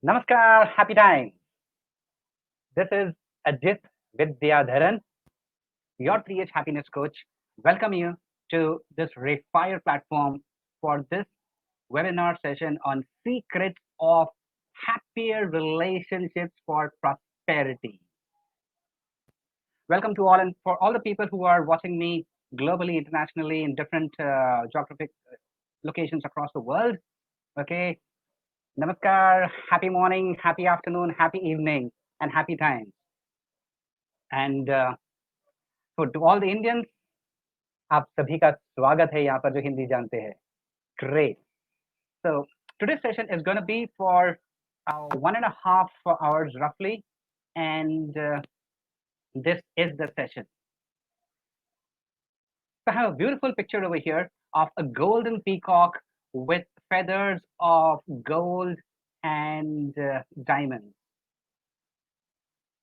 Namaskar, happy time. This is Ajit Vidyadharan, your 3H happiness coach. Welcome you to this Refier platform for this webinar session on secrets of happier relationships for prosperity. Welcome to all, and for all the people who are watching me globally, internationally, in different geographic locations across the world. Okay, Namaskar, happy morning, happy afternoon, happy evening, and happy times. And so to all the Indians, आप सभी का स्वागत है यहाँ पर जो हिंदी जानते हैं. Great. So today's session is going to be for 1.5 hours roughly, and this is the session. So I have a beautiful picture over here of a golden peacock with feathers of gold and diamonds.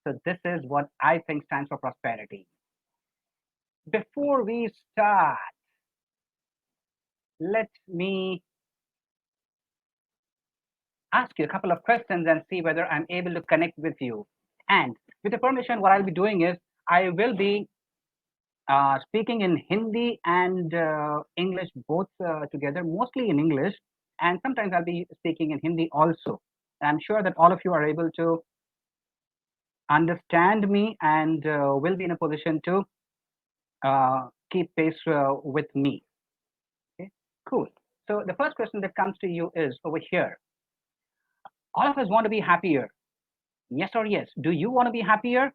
So this is what I think stands for prosperity. Before we start, let me ask you a couple of questions and see whether I'm able to connect with you. And with your permission, what I'll be doing is I will be speaking in Hindi and English both together, mostly in English, and sometimes I'll be speaking in Hindi also. I'm sure that all of you are able to understand me and will be in a position to keep pace with me. Okay, cool. So the first question that comes to you is over here. All of us want to be happier. Yes or yes? Do you want to be happier?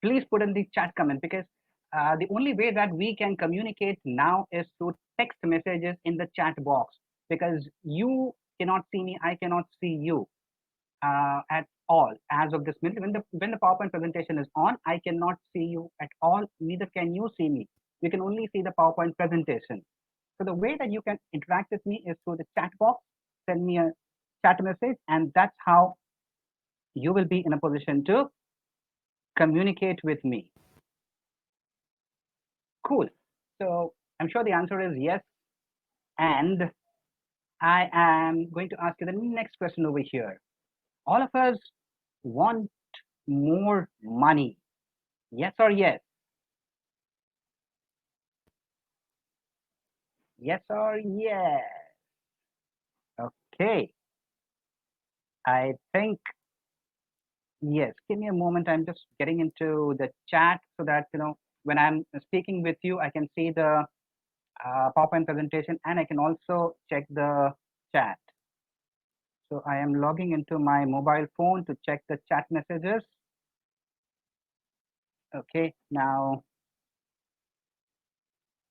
Please put in the chat comment, because the only way that we can communicate now is through text messages in the chat box, because you cannot see me, I cannot see you at all as of this minute. When the PowerPoint presentation is on, I cannot see you at all, neither can you see me. You can only see the PowerPoint presentation. So the way that you can interact with me is through the chat box. Send me a chat message, and that's how you will be in a position to communicate with me. Cool. So I'm sure the answer is yes. And I am going to ask you the next question over here. All of us want more money. Yes or yes? Yes or yes? Okay. I think yes. Give me a moment. I'm just getting into the chat so that, when I'm speaking with you, I can see the PowerPoint presentation and I can also check the chat. So I am logging into my mobile phone to check the chat messages. Okay, now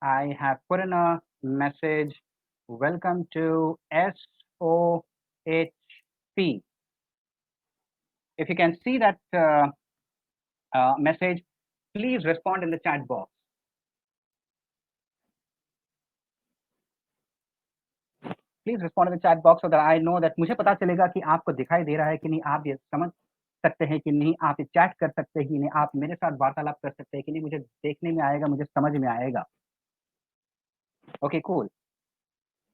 I have put in a message, welcome to SOHP. If you can see that message, please respond in the chat box. Please respond in the chat box so that I know that मुझे पता चलेगा कि आपको दिखाई दे रहा है कि नहीं, आप ये समझ सकते हैं कि नहीं, आप ये चैट कर सकते हैं कि नहीं, आप मेरे साथ वार्तालाप कर सकते हैं कि नहीं, मुझे देखने में आएगा, मुझे समझ में आएगा. Okay, cool.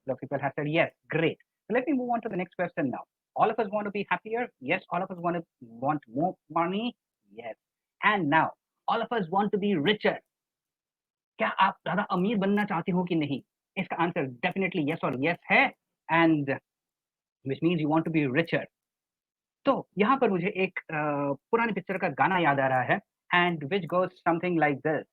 The people have said yes. Great. So let me move on to the next question now. All of us want to be happier. Yes. All of us want more money. Yes. And now all of us want to be richer. क्या आप ज़्यादा अमीर बनना चाहते हो कि नहीं? इसका आंसर definitely yes और yes है, and which means you want to be richer. तो यहाँ पर मुझे एक पुरानी पिक्चर का गाना याद आ रहा है, and which goes something like this.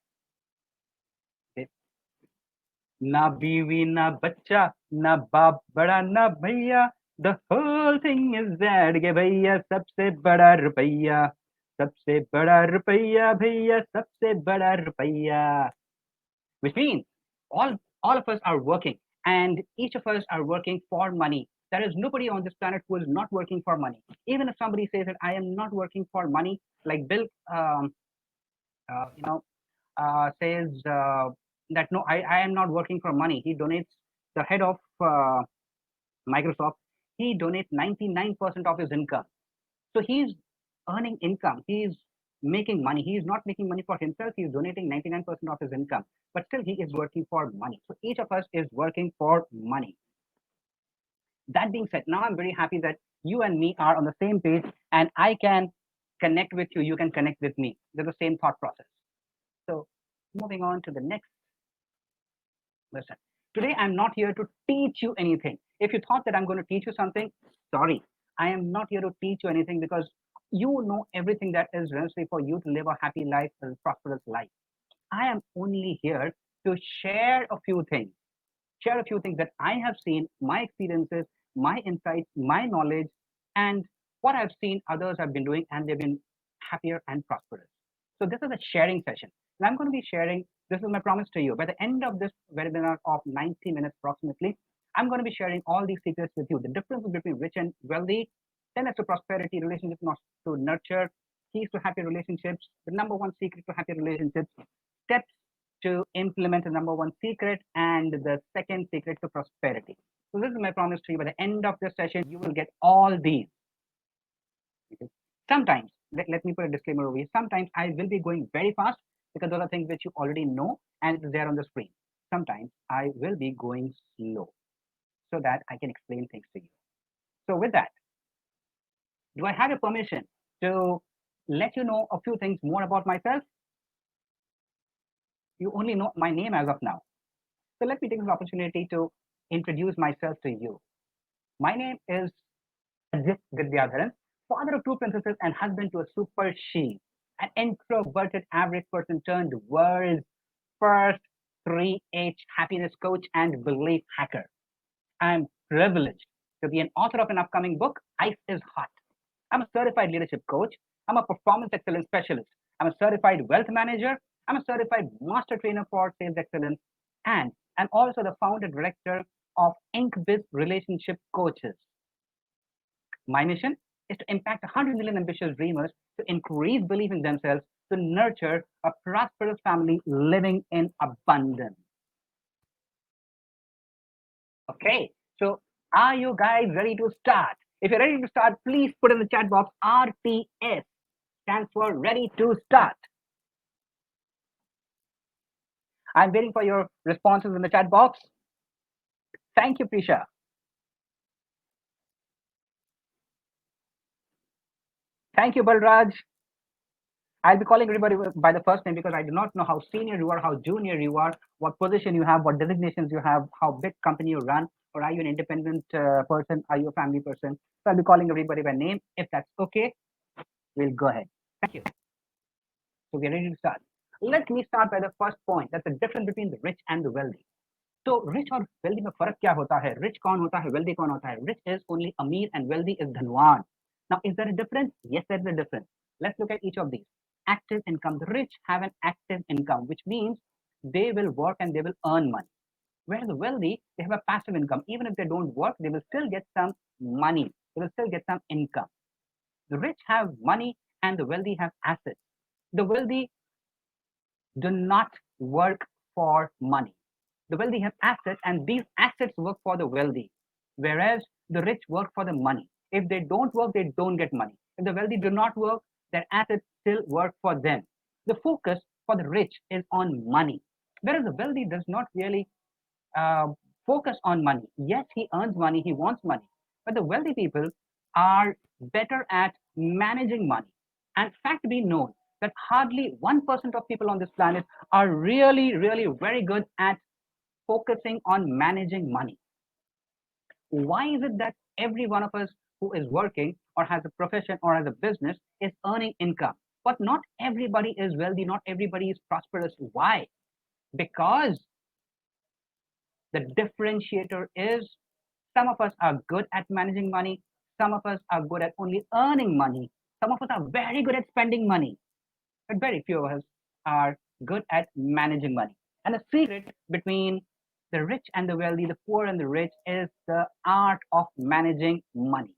ना बीवी ना बच्चा ना बाप बड़ा ना भैया, the whole thing is that के भैया सबसे बड़ा रुपया, सबसे बड़ा रुपया भैया, सबसे बड़ा रुपया. Which means all of us are working, and each of us are working for money. There is nobody on this planet who is not working for money. Even if somebody says that I am not working for money, like Bill, says that no, I am not working for money. He donates, the head of Microsoft, he donates 99% of his income. So he's earning income. He's making money. He is not making money for himself. He's donating 99% of his income, but still he is working for money. So each of us is working for money. That being said, now I'm very happy that you and me are on the same page and I can connect with you, you can connect with me. There's the same thought process. So moving on to the next lesson. Today, I'm not here to teach you anything. If you thought that I'm going to teach you something, sorry, I am not here to teach you anything because you know everything that is necessary for you to live a happy life, a prosperous life. I am only here to share a few things that I have seen, my experiences, my insights, my knowledge, and what I've seen others have been doing, and they've been happier and prosperous. So this is a sharing session. And I'm going to be sharing, this is my promise to you. By the end of this webinar of 90 minutes approximately, I'm going to be sharing all these secrets with you. The difference between rich and wealthy, tenets to prosperity, relationships not to nurture, keys to happy relationships, the number one secret to happy relationships, steps to implement the number one secret, and the second secret to prosperity. So this is my promise to you. By the end of this session, you will get all these. Okay. Sometimes, let me put a disclaimer over here. Sometimes I will be going very fast because those are things which you already know and it's there on the screen. Sometimes I will be going slow so that I can explain things to you. So with that, do I have your permission to let you know a few things more about myself? You only know my name as of now. So let me take this opportunity to introduce myself to you. My name is Ajit Vidyadharan, father of two princesses and husband to a super she, an introverted average person turned world's first 3H happiness coach and belief hacker. I'm privileged to be an author of an upcoming book, Ice is Hot. I'm a certified leadership coach. I'm a performance excellence specialist. I'm a certified wealth manager. I'm a certified master trainer for sales excellence. And I'm also the founder director of InkBiz Relationship Coaches. My mission is to impact 100 million ambitious dreamers to increase belief in themselves, to nurture a prosperous family living in abundance. Okay, so are you guys ready to start? If you're ready to start, please put in the chat box RTS, stands for ready to start. I'm waiting for your responses in the chat box. Thank you, Prisha. Thank you, Balraj. I'll be calling everybody by the first name because I do not know how senior you are, how junior you are, what position you have, what designations you have, how big company you run, or are you an independent person? Are you a family person? So I'll be calling everybody by name. If that's okay, we'll go ahead. Thank you. So we're ready to start. Let me start by the first point. That's the difference between the rich and the wealthy. तो rich और wealthy में फर्क क्या होता है? Rich कौन होता है, वेल्दी कौन होता है? रिच इज ओनली अमीर and wealthy is धनवान. Now, is there a difference? Yes, there is a difference. Let's look at each of these. Active income. The rich have an active income, which means they will work and they will earn money. Whereas the wealthy, they have a passive income. Even if they don't work, they will still get some money. They will still get some income. The rich have money and the wealthy have assets. The wealthy do not work for money. The wealthy have assets, and these assets work for the wealthy, whereas the rich work for the money. If they don't work, they don't get money. If the wealthy do not work, their assets still work for them. The focus for the rich is on money, whereas the wealthy does not really uh, focus on money. Yes, he earns money, he wants money, but the wealthy people are better at managing money. And fact be known that hardly 1% of people on this planet are really, really very good at focusing on managing money. Why is it that every one of us who is working or has a profession or has a business is earning income, but not everybody is wealthy, not everybody is prosperous? Why? Because the differentiator is some of us are good at managing money, some of us are good at only earning money, some of us are very good at spending money, but very few of us are good at managing money. And the secret between the rich and the wealthy, the poor and the rich, is the art of managing money.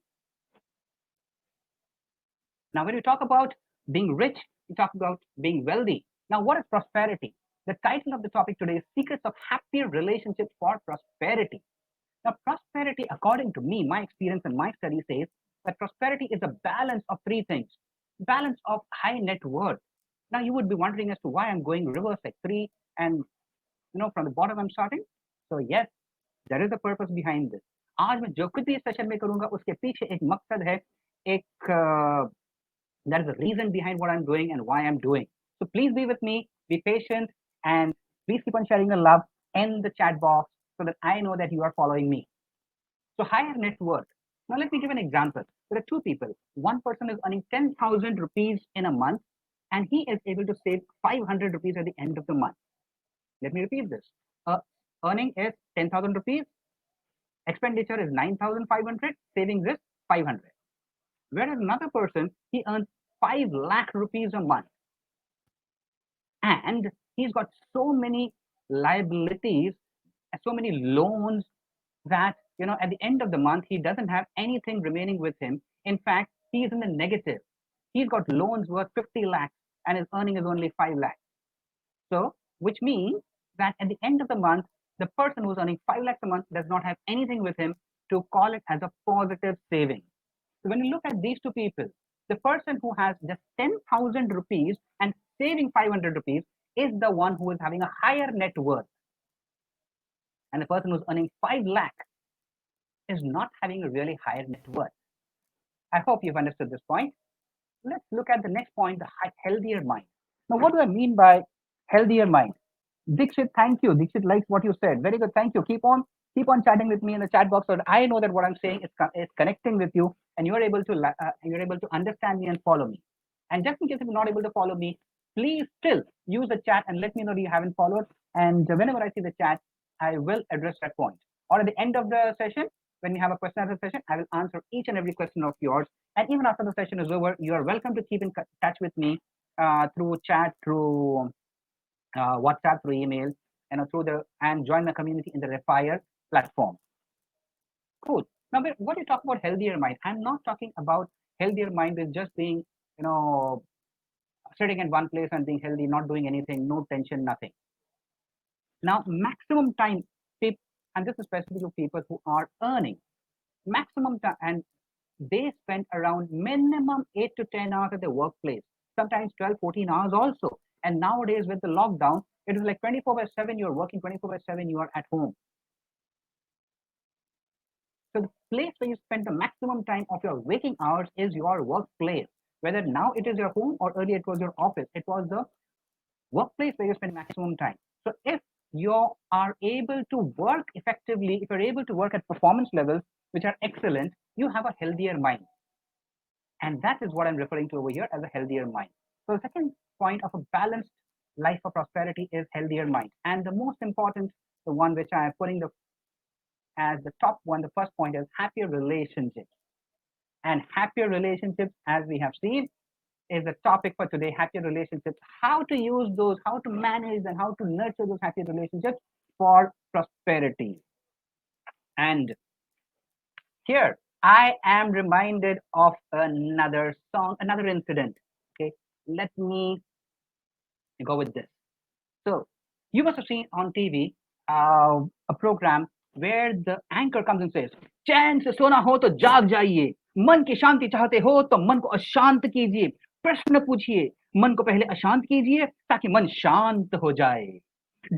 Now, when we talk about being rich, we talk about being wealthy. Now, what is prosperity? The title of the topic today is Secrets of Happy Relationships for Prosperity. Now, prosperity, according to me, my experience and my study says that prosperity is a balance of three things. Balance of high net worth. Now, you would be wondering as to why I'm going reverse like three and from the bottom I'm starting. So yes, there is a purpose behind this. आज मैं जो कुछ भी इस session में करूंगा उसके पीछे एक मकसद है, एक there is a reason behind what I'm doing and why I'm doing. So please be with me, be patient, and please keep on sharing the love in the chat box so that I know that you are following me. So higher net worth. Now let me give an example. There are two people. One person is earning 10,000 rupees in a month and he is able to save 500 rupees at the end of the month. Let me repeat this. Earning is 10,000 rupees, expenditure is 9,500, savings is 500. Whereas another person, he earns 5 lakh rupees a month and he's got so many liabilities, so many loans that at the end of the month he doesn't have anything remaining with him. In fact, he's in the negative. He's got loans worth 50 lakhs and his earning is only 5 lakhs. So which means that at the end of the month, the person who's earning 5 lakhs a month does not have anything with him to call it as a positive saving. So when you look at these two people, the person who has just 10,000 rupees and saving 500 rupees is the one who is having a higher net worth. And the person who's earning 5 lakh is not having a really higher net worth. I hope you've understood this point. Let's look at the next point, the healthier mind. Now, what do I mean by healthier mind? Dixit, thank you. Dixit likes what you said. Very good. Thank you. Keep on chatting with me in the chat box so that I know that what I'm saying is connecting with you and you're able to understand me and follow me. And just in case if you're not able to follow me, please still use the chat and let me know that you haven't followed. And whenever I see the chat, I will address that point. Or at the end of the session, when we have a question answer session, I will answer each and every question of yours. And even after the session is over, you are welcome to keep in touch with me through chat, through WhatsApp, through email, and join my community in the Refier platform. Cool. Now, what you talk about healthier mind, I'm not talking about healthier mind is just being, sitting in one place and being healthy, not doing anything, no tension, nothing. Now, maximum time, and this is specifically to people who are earning maximum time, and they spend around minimum 8 to 10 hours at the workplace, sometimes 12, 14 hours also. And nowadays with the lockdown, it is like 24/7, you're working 24/7, you are at home. So the place where you spend the maximum time of your waking hours is your workplace. Whether now it is your home or earlier it was your office, it was the workplace where you spend maximum time. So if you are able to work effectively, if you're able to work at performance levels which are excellent, you have a healthier mind. And that is what I'm referring to over here as a healthier mind. So the second point of a balanced life for prosperity is healthier mind. And the most important, the one which I am putting as the top one, the first point is happier relationships. And happier relationships, as we have seen, is the topic for today, happier relationships. How to use those, how to manage and how to nurture those happier relationships for prosperity. And here, I am reminded of another song, another incident. Okay, let me go with this. So, you must have seen on TV a program where the anchor comes and says, चैन से सोना हो तो जाग जाइए, मन की शांति चाहते हो तो मन को अशांत कीजिए, प्रश्न पूछिए, मन को पहले अशांत कीजिए ताकि मन शांत हो जाए.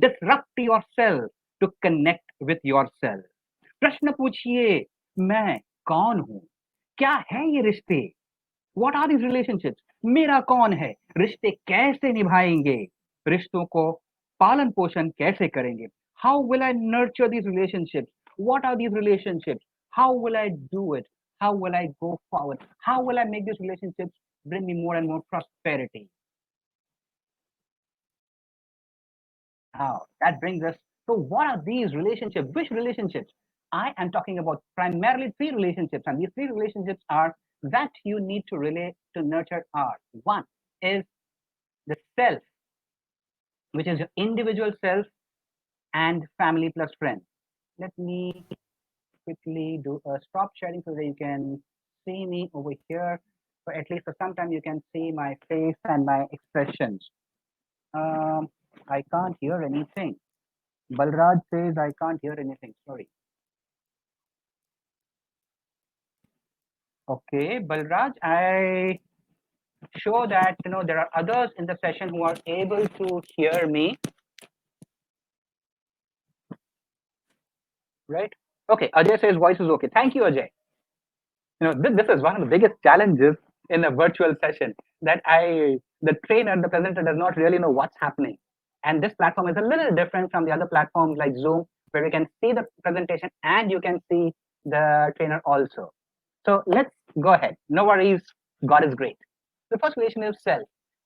Disrupt yourself to connect with yourself. प्रश्न पूछिए, मैं कौन हूं, क्या है ये रिश्ते, व्हाट आर दीज रिलेशनशिप्स, मेरा कौन है, रिश्ते कैसे निभाएंगे, रिश्तों को पालन पोषण कैसे करेंगे, how will I nurture these relationships, what are these relationships, how will I do it, how will I go forward, how will I make these relationships bring me more and more prosperity. Now that brings us to what are these relationships, which relationships? I am talking about primarily three relationships, and these three relationships are that you need to relate to nurture are. One is the self, which is your individual self and family plus friends. Let me quickly do a stop sharing so that you can see me over here, or at least for some time you can see my face and my expressions. I can't hear anything. Balraj says I can't hear anything. Sorry. Okay, Balraj, I show that there are others in the session who are able to hear me, right? Okay, Ajay says voice is okay. Thank you, Ajay. This is one of the biggest challenges in a virtual session, that the trainer, the presenter, does not really know what's happening. And this platform is a little different from the other platforms like Zoom, where we can see the presentation and you can see the trainer also. So let's go ahead. No worries. God is great. The first relation is self.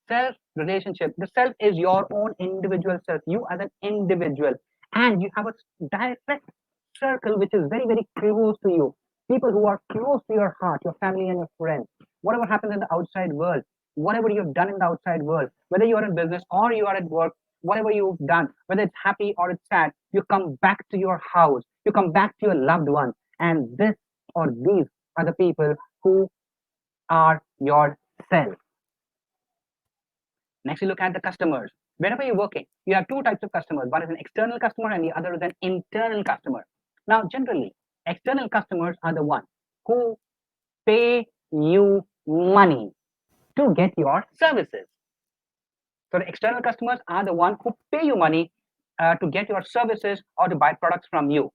Self relationship. The self is your own individual self. You as an individual, and you have a direct circle which is very, very close to you. People who are close to your heart, your family and your friends. Whatever happens in the outside world, whatever you've done in the outside world, whether you are in business or you are at work, whatever you've done, whether it's happy or it's sad, you come back to your house, you come back to your loved ones, and this or these are the people who are your self. Next, you look at the customers. Wherever you're working, you have two types of customers. One is an external customer and the other is an internal customer. Now, generally, external customers are the ones who pay you money to get your services. So the external customers are the ones who pay you money to get your services or to buy products from you.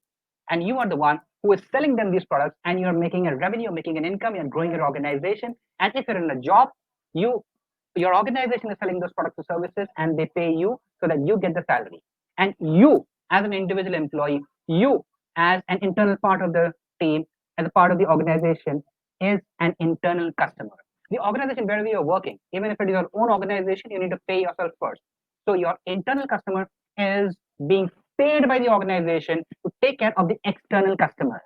And you are the one who is selling them these products, and you're making a revenue, making an income, you're growing your organization. And if you're in a job, your organization is selling those products or services and they pay you so that you get the salary. And you, as an individual employee, you, as an internal part of the team, as a part of the organization, is an internal customer. The organization wherever you're working, even if it is your own organization, you need to pay yourself first. So your internal customer is being paid by the organization to take care of the external customer.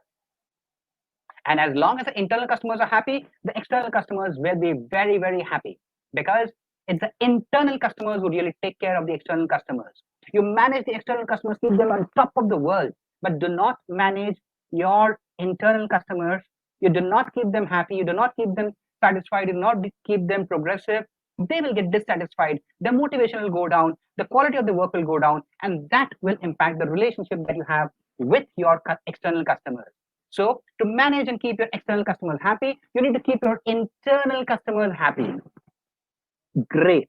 And as long as the internal customers are happy, the external customers will be very, very happy, because it's the internal customers who really take care of the external customers. You manage the external customers, keep them on top of the world, but do not manage your internal customers. You do not keep them happy. You do not keep them satisfied. You do not keep them progressive. They will get dissatisfied. Their motivation will go down. The quality of the work will go down. And that will impact the relationship that you have with your external customers. So to manage and keep your external customers happy, you need to keep your internal customers happy. Great.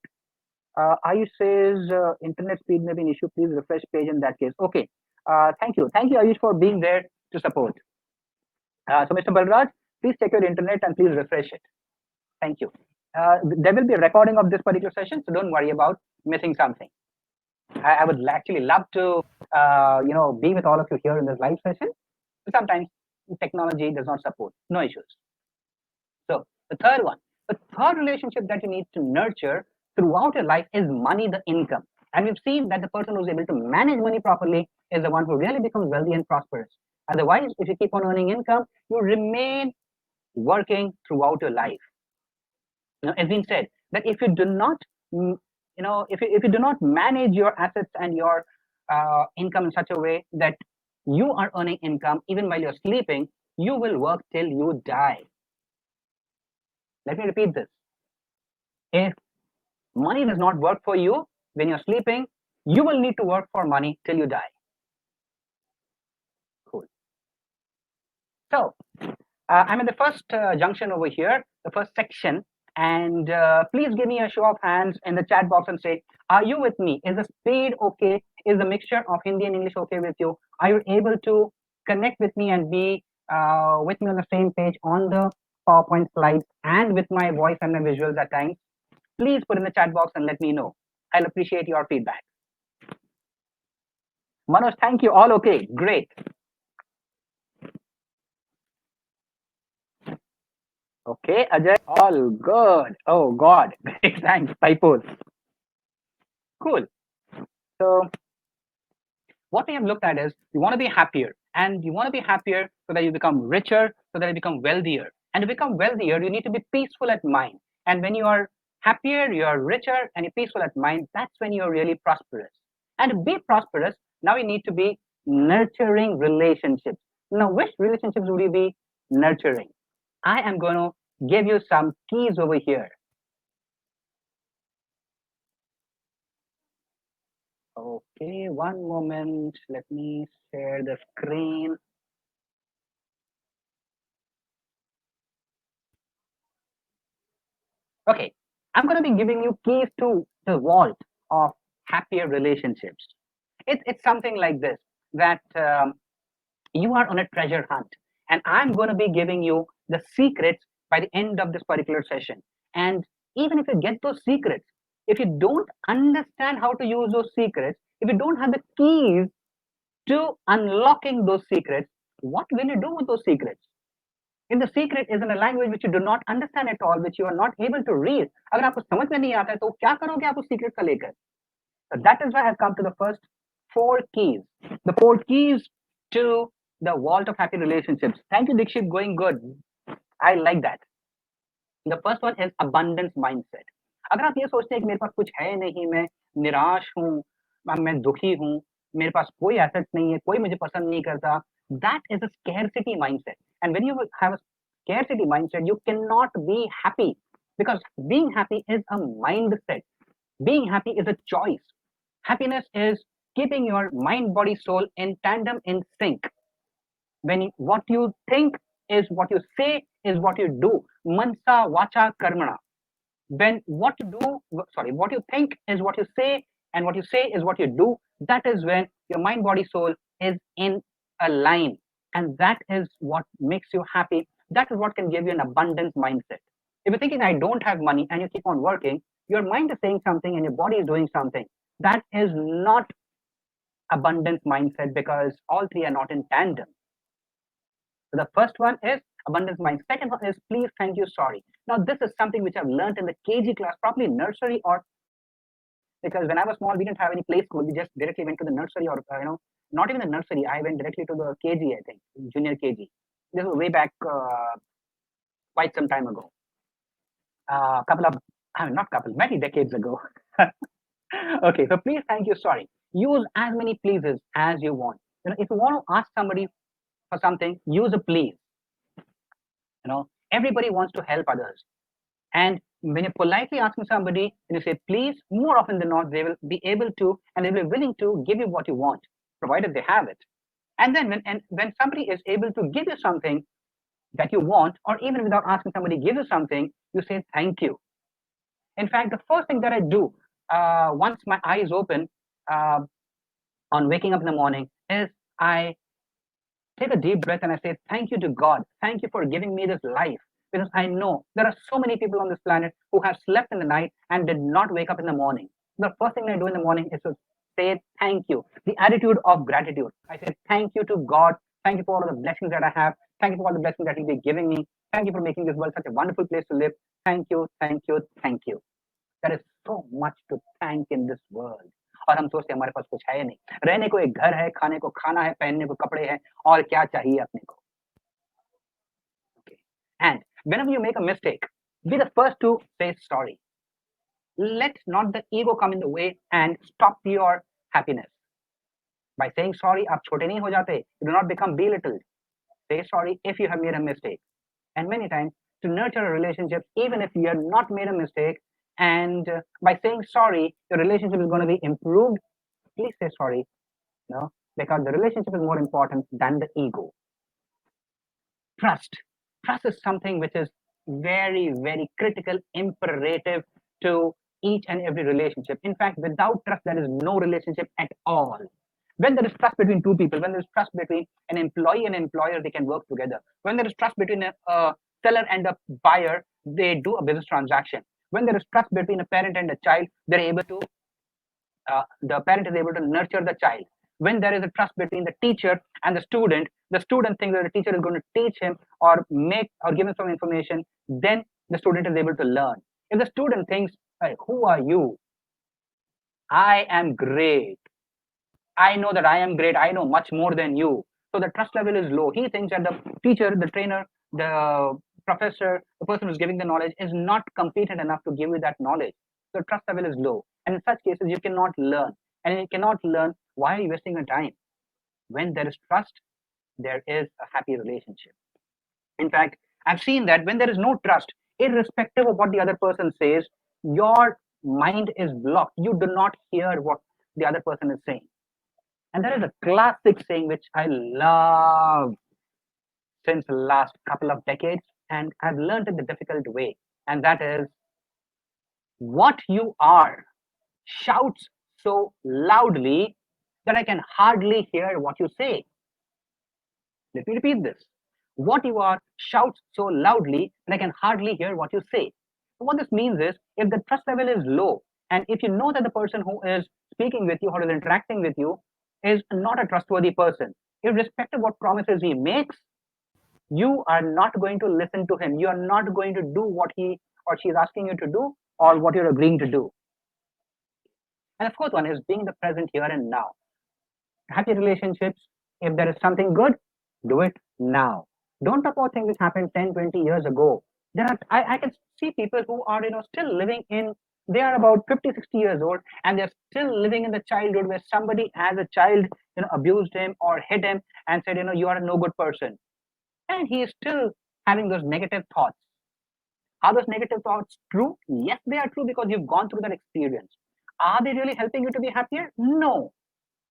Ayush says internet speed may be an issue. Please refresh page in that case. Okay. Thank you. Thank you, Ayush, for being there to support. So Mr. Balraj, please check your internet and please refresh it. Thank you. There will be a recording of this particular session, so don't worry about missing something. I would actually love to, be with all of you here in this live session. But sometimes technology does not support. No issues. So the third relationship that you need to nurture throughout your life is money, the income. And we've seen that the person who's able to manage money properly is the one who really becomes wealthy and prosperous. Otherwise, if you keep on earning income, you remain working throughout your life. It's been said that if you do not, if you do not manage your assets and your income in such a way that you are earning income even while you're sleeping, you will work till you die. Let me repeat this. If money does not work for you when you're sleeping, you will need to work for money till you die. Cool. So I'm in the first junction over here, the first section, and please give me a show of hands in the chat box and say, are you with me? Is the speed okay? Is the mixture of Hindi and English okay with you? Are you able to connect with me and be with me on the same page on the PowerPoint slides and with my voice and my visuals at times? Please put in the chat box and let me know. I'll appreciate your feedback. Manoj, thank you. All okay. Great. Okay, Ajay, all good. Oh, God. Great, thanks. Typos. Cool. So, what we have looked at is you want to be happier, and you want to be happier so that you become richer, so that you become wealthier. And to become wealthier, you need to be peaceful at mind. And when you are happier, you are richer, and you're peaceful at mind, that's when you're really prosperous. And to be prosperous, now you need to be nurturing relationships. Now, which relationships would you be nurturing? I am going to give you some keys over here. Okay, one moment. Let me share the screen. Okay, I'm going to be giving you keys to the vault of happier relationships. It's something like this, that You are on a treasure hunt, and I'm going to be giving you the secrets by the end of this particular session. And even if you get those secrets, if you don't understand how to use those secrets, if you don't have the keys to unlocking those secrets, what will you do with those secrets? If the secret is in a language which you do not understand at all, which you are not able to read, अगर आपको समझ में नहीं आता है तो क्या करोगे आप उस secret का लेकर? So that is why I've come to the first four keys. The four keys to the vault of happy relationships. Thank you, Dikshit. Going good. I like that. The first one is abundance mindset. अगर आप ये सोचते हैं कि मेरे पास कुछ है नहीं, मैं निराश हूँ, मैं दुखी हूँ, मेरे पास कोई एसेट नहीं है, कोई मुझे पसंद नहीं करता, that is a scarcity mindset. And when you have a scarcity mindset, you cannot be happy, because being happy is a mindset. Being happy is a choice. Happiness is keeping your mind, body, soul in tandem, in sync. When what you think is what you say is what you do. Mansa vacha karmana. When what you do, sorry, what you think is what you say, and what you say is what you do. That is when your mind, body, soul is in a line, and that is what makes you happy. That is what can give you an abundance mindset. If you're thinking, I don't have money, and you keep on working, your mind is saying something and your body is doing something. That is not abundance mindset, because all three are not in tandem. So the first one is abundance mind. Second one is please, thank you, sorry. Now this is something which I've learned in the KG class, probably nursery, or because when I was small, we didn't have any play school. We just directly went to the nursery, or not even the nursery. I went directly to the KG, I think, junior KG. This was way back quite some time ago. Couple of, I mean, not couple, many decades ago. Okay, so please, thank you, sorry. Use as many pleases as you want. If you want to ask somebody for something, use a please. Everybody wants to help others, and when you're politely asking somebody and you say please, more often than not they will be able to, and they will be willing to give you what you want, provided they have it. And then when somebody is able to give you something that you want, or even without asking, somebody gives you something, you say thank you. In fact, the first thing that I do once my eyes open uh, on waking up in the morning is I take a deep breath and I say, thank you to God. Thank you for giving me this life. Because I know there are so many people on this planet who have slept in the night and did not wake up in the morning. The first thing I do in the morning is to say thank you. The attitude of gratitude. I say thank you to God. Thank you for all of the blessings that I have. Thank you for all the blessings that He'll be giving me. Thank you for making this world such a wonderful place to live. Thank you, thank you, thank you. There is so much to thank in this world. और हम सोचते हैं हमारे पास कुछ है नहीं, रहने को एक घर है, खाने को खाना है, पहनने को कपड़े हैं, और क्या चाहिए अपने को. Okay. And whenever you make a mistake, be the first to say sorry. Let not the ego come in the way and stop your happiness. By saying sorry, आप छोटे नहीं हो जाते. You do not become belittled. Say sorry if you have made a mistake. And many times, to nurture a relationship, even if you have not made a mistake, and by saying sorry, your relationship is going to be improved, please say sorry, because the relationship is more important than the ego. Trust. Trust is something which is very, very critical, imperative to each and every relationship. In fact, without trust, there is no relationship at all. When there is trust between two people, when there is trust between an employee and employer, they can work together. When there is trust between a seller and a buyer, they do a business transaction. When there is trust between a parent and a child, they're able to, the parent is able to nurture the child. When there is a trust between the teacher and the student thinks that the teacher is going to teach him or give him some information, then the student is able to learn. If the student thinks, hey, who are you? I am great. I know that I am great. I know much more than you. So the trust level is low. He thinks that the teacher, the trainer, the professor, the person who's giving the knowledge is not competent enough to give you that knowledge. So trust level is low. And in such cases, you cannot learn. And you cannot learn, why are you wasting your time? When there is trust, there is a happy relationship. In fact, I've seen that when there is no trust, irrespective of what the other person says, your mind is blocked. You do not hear what the other person is saying. And there is a classic saying which I love since the last couple of decades, and I've learned it the difficult way. And that is, what you are shouts so loudly that I can hardly hear what you say. Let me repeat this. What you are shouts so loudly that I can hardly hear what you say. What this means is, if the trust level is low, and if you know that the person who is speaking with you, who is interacting with you, is not a trustworthy person, irrespective of what promises he makes, you are not going to listen to him. You are not going to do what he or she is asking you to do, or what you're agreeing to do. And the fourth one is being the present here and now. Happy relationships, if there is something good, do it now. Don't talk about things which happened 10, 20 years ago. I can see people who are, still living in, they are about 50, 60 years old, and they're still living in the childhood where somebody as a child, abused him or hit him and said, you are a no good person. And he is still having those negative thoughts. Are those negative thoughts true? Yes, they are true, because you've gone through that experience. Are they really helping you to be happier? No.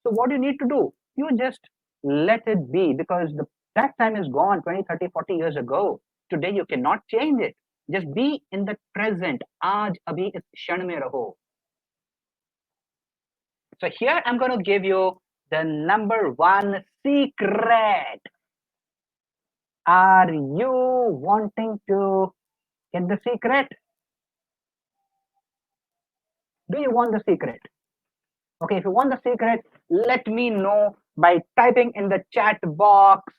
So what do you need to do? You just let it be, because that time is gone 20, 30, 40 years ago. Today you cannot change it. Just be in the present. Aaj abhi is kshan mein raho. So here I'm going to give you the number one secret. Are you wanting to get the secret? Do you want the secret? Okay, if you want the secret, let me know by typing in the chat box.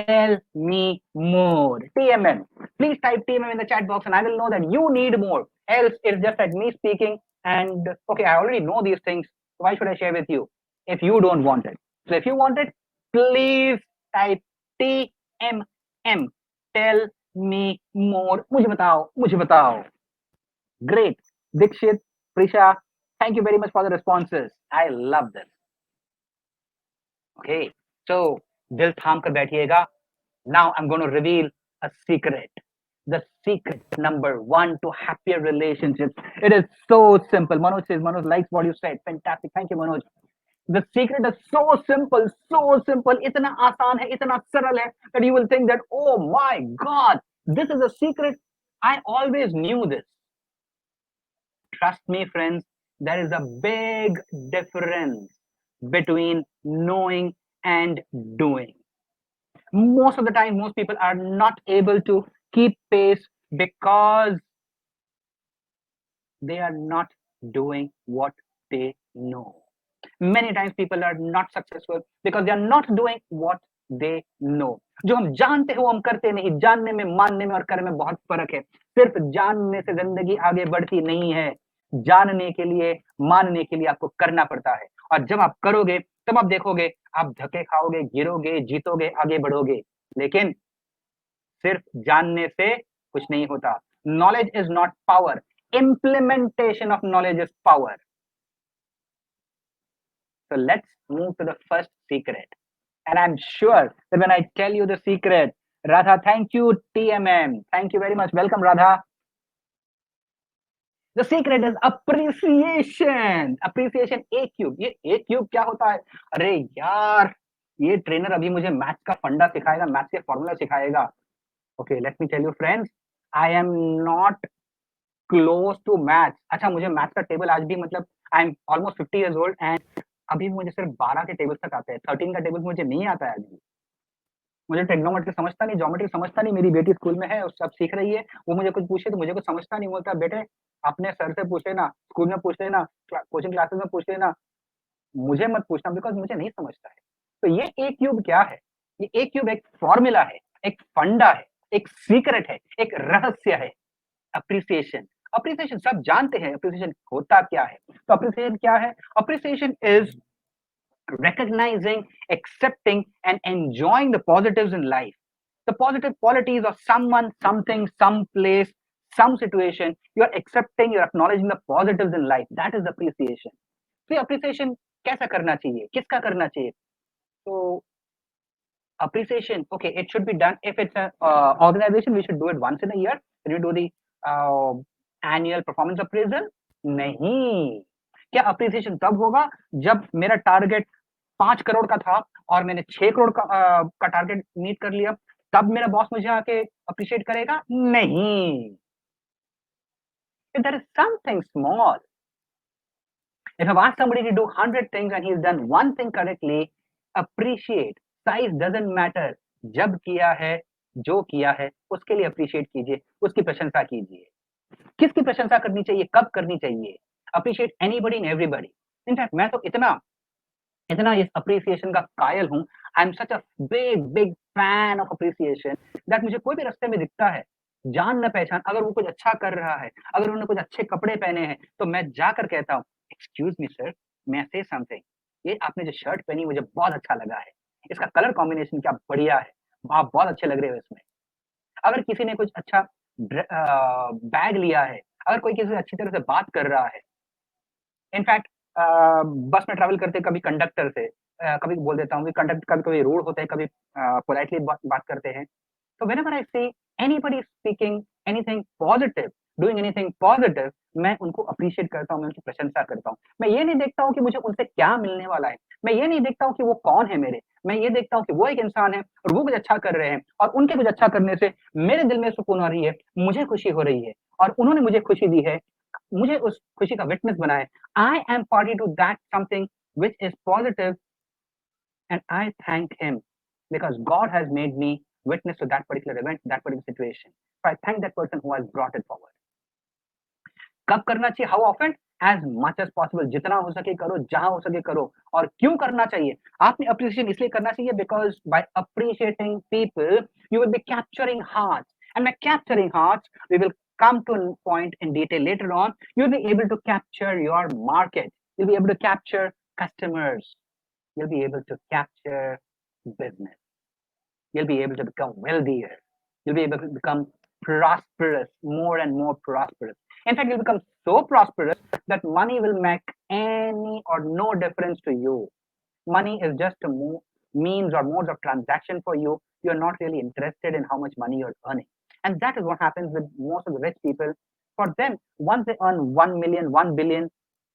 Tell me more. TMM. Please type TMM in the chat box and I will know that you need more. Else, it's just like me speaking and okay, I already know these things. Why should I share with you if you don't want it? So if you want it, please type TMM. Tell me more. मुझे बताओ, मुझे बताओ. Great. Dikshit, Prisha, thank you very much for the responses. I love this. Okay. So, dil tham kar baithiyega. Now I'm going to reveal a secret. The secret number one to happier relationships. It is so simple. Manoj says, Manoj likes what you said. Fantastic. Thank you, Manoj. The secret is so simple, so simple. Itna aasan hai, itna saral hai that you will think that, oh my God, this is a secret. I always knew this. Trust me, friends, there is a big difference between knowing and doing. Most of the time, most people are not able to keep pace because they are not doing what they know. Many times people are not successful because they are not doing what they know. जो हम जानते हैं वो हम करते नहीं. जानने में, मानने में और करने में बहुत फर्क है. सिर्फ जानने से जिंदगी आगे बढ़ती नहीं है. जानने के लिए, मानने के लिए आपको करना पड़ता है. और जब आप करोगे तब आप देखोगे, आप धक्के खाओगे, गिरोगे, जीतोगे, आगे बढ़ोगे. लेकिन सिर्फ जानने से कुछ नहीं होता. Knowledge is not power. Implementation of knowledge is power. So let's move to the first secret. And I'm sure that when I tell you the secret, Radha, thank you, TMM. Thank you very much. Welcome, Radha. The secret is appreciation. Appreciation A cube. ये A cube क्या होता है? अरे यार, ये trainer अभी मुझे maths का फंडा सिखाएगा, मैथ्स के फॉर्मूला सिखाएगा. Okay, let me tell you, friends, I am not close to maths. अच्छा, मुझे मैथ्स का टेबल आज भी मतलब I am almost 50 years old and अभी मुझे सिर्फ 12 के टेबल्स तक आते हैं. 13 का टेबल मुझे नहीं आता है अभी. मुझे ट्रिग्नोमेट्री समझता नहीं, ज्योमेट्री समझता नहीं. मेरी बेटी स्कूल में है और सब सीख रही है. वो मुझे कुछ पूछे तो मुझे कुछ समझता नहीं. बोलता बेटे अपने सर से पूछ लेना, स्कूल में पूछ लेना, कोचिंग क्लासेस में पूछ लेना, मुझे मत पूछना बिकॉज मुझे नहीं समझता है. तो ये ए क्यूब क्या है? ये ए क्यूब एक फॉर्मूला है, एक फंडा है, एक सीक्रेट है, एक रहस्य है. अप्रिसिएशन. अप्रिसिएशन सब जानते हैं अप्रिसिएशन होता क्या है. तो अप्रिसिएशन क्या है? Appreciation is recognizing, accepting, and enjoying the positives in life. The positive qualities of someone, something, some place, some situation. You are accepting, you are acknowledging the positives in life. That is appreciation. So appreciation कैसा करना चाहिए, किसका करना चाहिए? So appreciation, okay, it should be done if it's an organization. We should do it once in a year. When you do the annual performance appraisal, नहीं. क्या appreciation तब होगा जब मेरा टारगेट 5 करोड़ का था और मैंने 6 करोड़ का टारगेट मीट कर लिया, तब मेरा बॉस मुझे आके अप्रिशिएट करेगा? नहीं. If there is something small, if I've asked somebody to do 100 things and he's done one thing correctly, appreciate. Size doesn't matter, जब किया है, जो किया है उसके लिए अप्रिशिएट कीजिए, उसकी प्रशंसा कीजिए। किसकी प्रशंसा करनी चाहिए, कब करनी चाहिए? Appreciate anybody and everybody. In fact मैं तो इतना इतना इस अप्रिसिएशन का कायल हूँ, I am such a big big fan of appreciation that मुझे कोई भी रास्ते में दिखता है, जान न पहचान, अगर वो कुछ अच्छा कर रहा है, अगर उन्होंने कुछ अच्छे कपड़े पहने हैं, तो मैं जाकर कहता हूँ, एक्सक्यूज मी सर, मे आई से समथिंग, ये आपने जो शर्ट पहनी मुझे बहुत अच्छा लगा है, इसका कलर कॉम्बिनेशन क्या बढ़िया है, आप बहुत अच्छे लग रहे हो इसमें। अगर किसी ने कुछ अच्छा बैग लिया है, अगर कोई किसी से अच्छी तरह से बात कर रहा है, इनफैक्ट बस में ट्रैवल करते कभी कंडक्टर से कभी बोल देता हूँ कि कंडक्टर कभी-कभी रूड होते हैं, कभी पोलाइटली बात करते हैं। So whenever I see anybody speaking anything positive, doing anything positive, मैं उनको अप्रिशिएट करता हूँ, मैं उनकी प्रशंसा करता हूँ। मैं ये नहीं देखता हूँ कि मुझे उनसे क्या मिलने वाला है, मैं ये नहीं देखता हूँ कि वो कौन है मेरे, मैं ये देखता हूँ कि वो एक इंसान है और वो कुछ अच्छा कर रहे हैं और उनके कुछ अच्छा करने से मेरे दिल में सुकून आ रही है, मुझे खुशी हो रही है और उन्होंने मुझे खुशी दी है, मुझे उस खुशी का विटनेस बना है। I am party to that something which is positive and I thank him because God has made me witness to that particular event, that particular situation. So I thank that person who has brought it forward. कब करना चाहिए? How often? As much as possible, जितना हो सके करो, जहां हो सके करो। और क्यों करना चाहिए? आपने अप्रिसिएशन इसलिए करना चाहिए because by appreciating people you will be capturing hearts, and by capturing hearts we will come to a point in detail later on. You'll be able to capture your market, you'll be able to capture customers, you'll be able to capture business, you'll be able to become wealthier, you'll be able to become prosperous, more and more prosperous. In fact, you'll become so prosperous that money will make any or no difference to you. Money is just a means or modes of transaction for you. You're not really interested in how much money you're earning. And that is what happens with most of the rich people. For them, once they earn 1 million, 1 billion,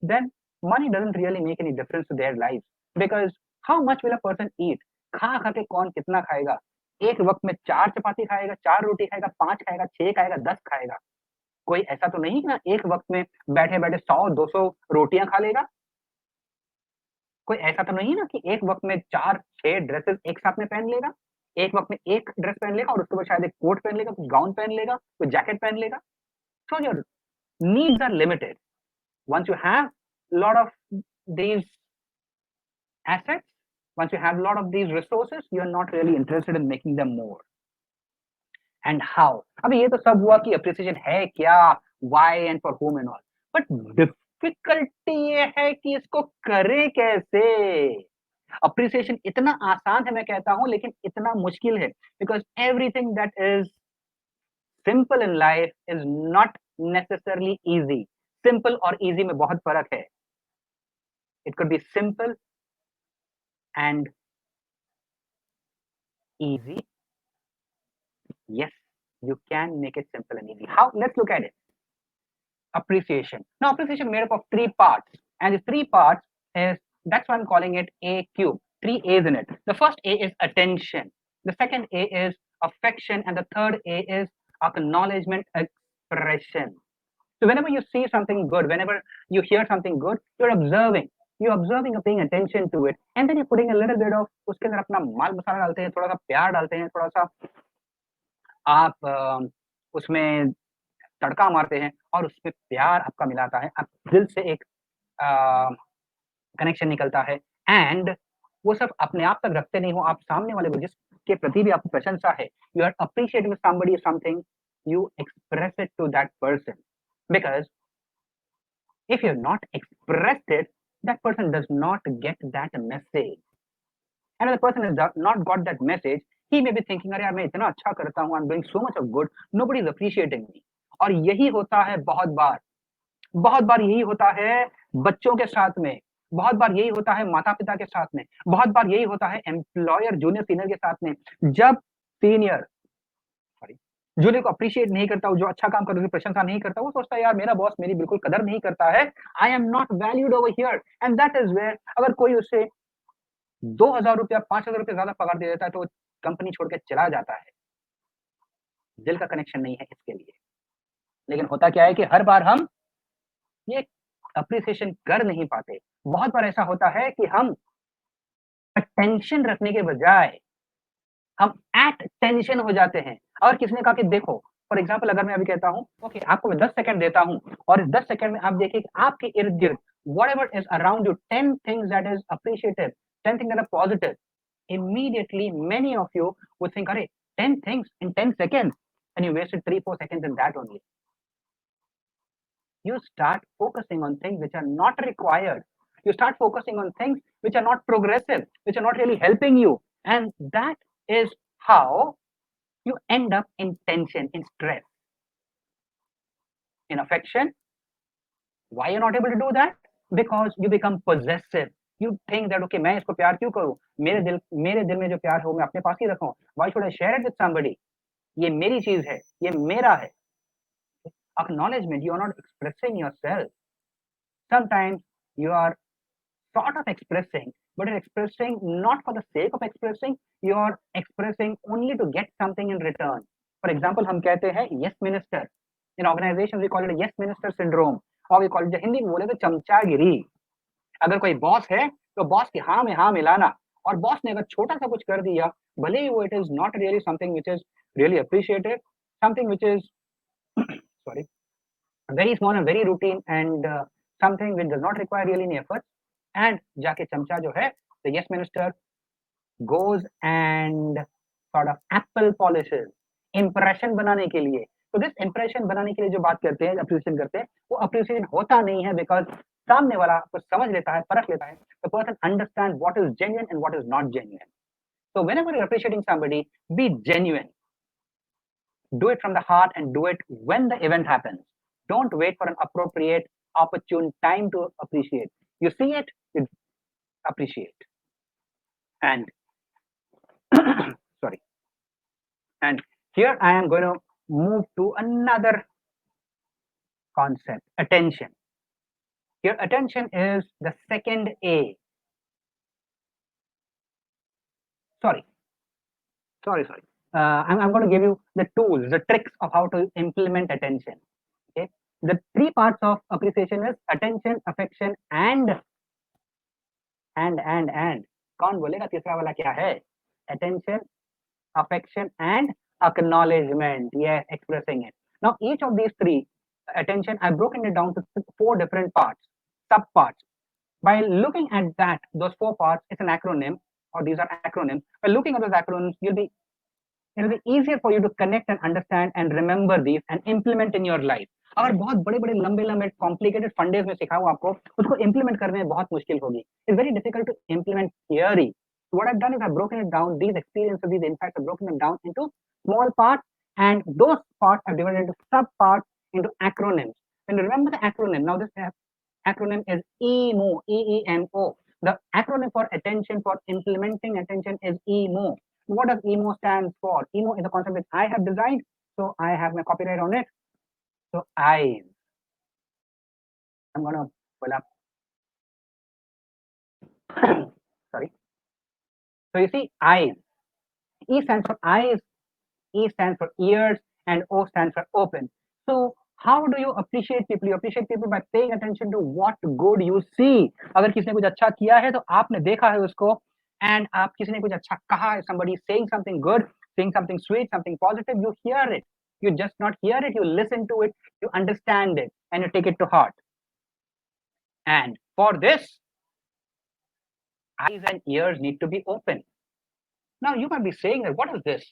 then money doesn't really make any difference to their lives. Because how much will a person eat? खा खा के कौन कितना खाएगा? एक वक्त में 4 चपाती खाएगा, 4 रोटी खाएगा, 5 खाएगा, 6 खाएगा, 10 खाएगा। कोई ऐसा तो नहीं ना एक वक्त में बैठे-बैठे 100-200 रोटियां खा लेगा। कोई ऐसा तो नहीं ना कि एक वक्त में 4-6 ड्रेसेस एक साथ में पहन लेगा। एक वक्त में एक ड्रेस पहन लेगा और उसके बाद शायद एक कोट पहन लेगा, कुछ गाउन पहन लेगा, कोई जैकेट पहन लेगा। So your needs are limited. Once you have lot of these assets, once you have a lot of these resources, you are not really interested in making them more. And how? अभी ये तो सब हुआ कि appreciation है क्या, why and for whom and all. But difficulty ये है कि इसको करें कैसे? अप्रिसिएशन इतना आसान है मैं कहता हूं, लेकिन इतना मुश्किल है because everything that is simple in life is not necessarily easy. Simple और इजी में बहुत फर्क है। It could be simple and easy. Yes, you can make it simple and easy. How? Let's look at it. Appreciation. Now, appreciation made up of 3 parts, and the 3 parts is, that's why I'm calling it A cube. 3 A's in it. The first A is attention. The second A is affection, and the third A is acknowledgement, expression. So whenever you see something good, whenever you hear something good, you're observing. You're observing and paying attention to it, and then you're putting a little bit of, उसके अंदर अपना माल मसाला डालते हैं, थोड़ा सा प्यार डालते हैं, थोड़ा सा आप उसमें तड़का मारते हैं और उसमें प्यार आपका मिलाता है, आप दिल से एक कनेक्शन निकलता है, एंड वो सब अपने आप तक रखते नहीं हो, आप सामने वाले को जिसके प्रति भी आपकी प्रशंसा है, you are appreciating somebody something, you express it to that person, because if you're not expressed it, that person does not get that message. And if the person has not got that message, he may be thinking, अरे यार मैं इतना अच्छा करता हूँ, I'm doing so much of good, nobody is appreciating me. और यही होता है बहुत बार यही होता है बच्चों के साथ में, बहुत बार यही होता है माता पिता के साथ में, बहुत बार यही होता है एम्प्लॉयर जूनियर सीनियर के साथ में। जब सीनियर जूनियर को अप्रिशिएट नहीं करता, जो अच्छा काम कर रहा है प्रशंसा नहीं करता, वो सोचता है यार मेरा बॉस मेरी बिल्कुल कदर नहीं करता है, I am not valued over here, and that is where अगर कोई उसे 2000 रुपया 5000 रुपया ज्यादा पगार दे देता है तो वो कंपनी छोड़ के चला जाता है। दिल का कनेक्शन नहीं है इसके लिए। लेकिन होता क्या है कि हर बार हम ये अप्रिसिएशन कर नहीं पाते। बहुत बार ऐसा होता है कि हम अटेंशन रखने के बजाय हम एट टेंशन हो जाते हैं। और किसने कहा कि देखो, फॉर एग्जाम्पल अगर मैं अभी कहता हूँ ओके आपको मैं 10 सेकंड देता हूँ और इस 10 सेकंड में आप देखिए कि आपके इर्द गिर्द whatever is around you, 10 things that is appreciative, 10 things that are positive, immediately many of you would think, "Arey, 10 things in 10 seconds," and you wasted 3-4 seconds in that only. You start focusing on things which are not required. You start focusing on things which are not progressive, which are not really helping you, and that is how you end up in tension, in stress, in affection. Why you're not able to do that? Because you become possessive. You think that okay, मैं इसको प्यार क्यों करूं? मेरे दिल में जो प्यार है वो मैं अपने पास ही रखूं. Why should I share it with somebody? ये मेरी चीज है, ये मेरा है. Acknowledgement. You are not expressing yourself. Sometimes you are sort of expressing, but you're expressing not for the sake of expressing. You are expressing only to get something in return. For example, हम कहते हैं yes minister. In organizations we call it a yes minister syndrome, or we call it Hindi में बोले तो चमचागिरी. अगर कोई boss है तो बॉस की हाँ में हाँ मिलाना, और बॉस ने अगर छोटा सा कुछ कर दिया, भले ही वो it is not really something which is really appreciated, something which is sorry very small and very routine and something which does not require really any effort, and जाके चमचा जो है the yes minister goes and sort of apple polishes impression बनाने के लिए. तो this impression बनाने के लिए जो बात करते हैं, appreciation करते हैं, वो appreciation होता नहीं है because सामने वाला कुछ समझ लेता है, परख लेता है. The person understands what is genuine and what is not genuine. So whenever you're appreciating somebody, be genuine. Do it from the heart and do it when the event happens. Don't wait for an appropriate, opportune time to appreciate. You see it, you appreciate. And sorry. And here I am going to move to another concept, attention. Here, attention is the second A. Sorry. I'm going to give you the tools, the tricks of how to implement attention. Okay. The three parts of appreciation is attention, affection, and. कौन बोलेगा तीसरा वाला क्या है? Attention, affection, and acknowledgement. Yes, expressing it. Now, each of these three, attention, I've broken it down to 4 different parts, subparts. By looking at that, those 4 parts, it's an acronym, or these are acronyms. By looking at those acronyms, it'll be easier for you to connect and understand and remember these and implement in your life. अगर बहुत बड़े बड़े लंबे लंबे complicated फंडेज में सिखाऊं आपको, उसको implement करने में बहुत मुश्किल होगी. It's very difficult to implement theory. What I've done is I've broken it down, these experiences, these insights, I've broken them down into small parts, and those parts I've divided into sub parts, into acronyms. When you remember the acronym, now this acronym is EMO, EEMO. The acronym for attention, for implementing attention, is EMO. What does EMO stand for? EMO is a concept which I have designed, so I have my copyright on it. So eyes. I'm gonna pull up. Sorry. So you see, eyes. E stands for eyes, E stands for ears, and O stands for open. So how do you appreciate people? You appreciate people by paying attention to what good you see. अगर किसी ने कुछ अच्छा किया है तो आपने देखा है उसको, and आप किसी ने कुछ अच्छा कहा है, somebody saying something good, saying something sweet, something positive, you hear it. You just not hear it, you listen to it, you understand it, and you take it to heart. And for this, eyes and ears need to be open. Now you might be saying that, what is this?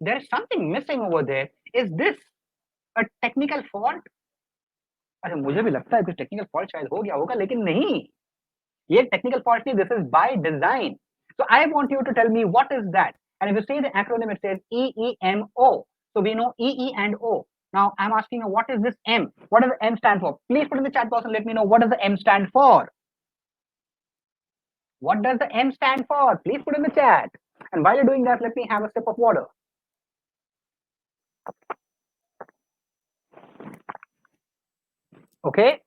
There is something missing over there. Is this a technical fault? अच्छा मुझे भी लगता है कुछ technical fault शायद हो गया होगा, लेकिन नहीं, ये टेक्निकल फॉल्ट नहीं, this is by design. So I want you to tell me what is that. And if you see the acronym, it says EEMO. So we know EE and O. Now I'm asking you, what is this M? What does the M stand for? Please put in the chat box and let me know, what does the M stand for? What does the M stand for? Please put in the chat. And while you're doing that, let me have a sip of water. Okay.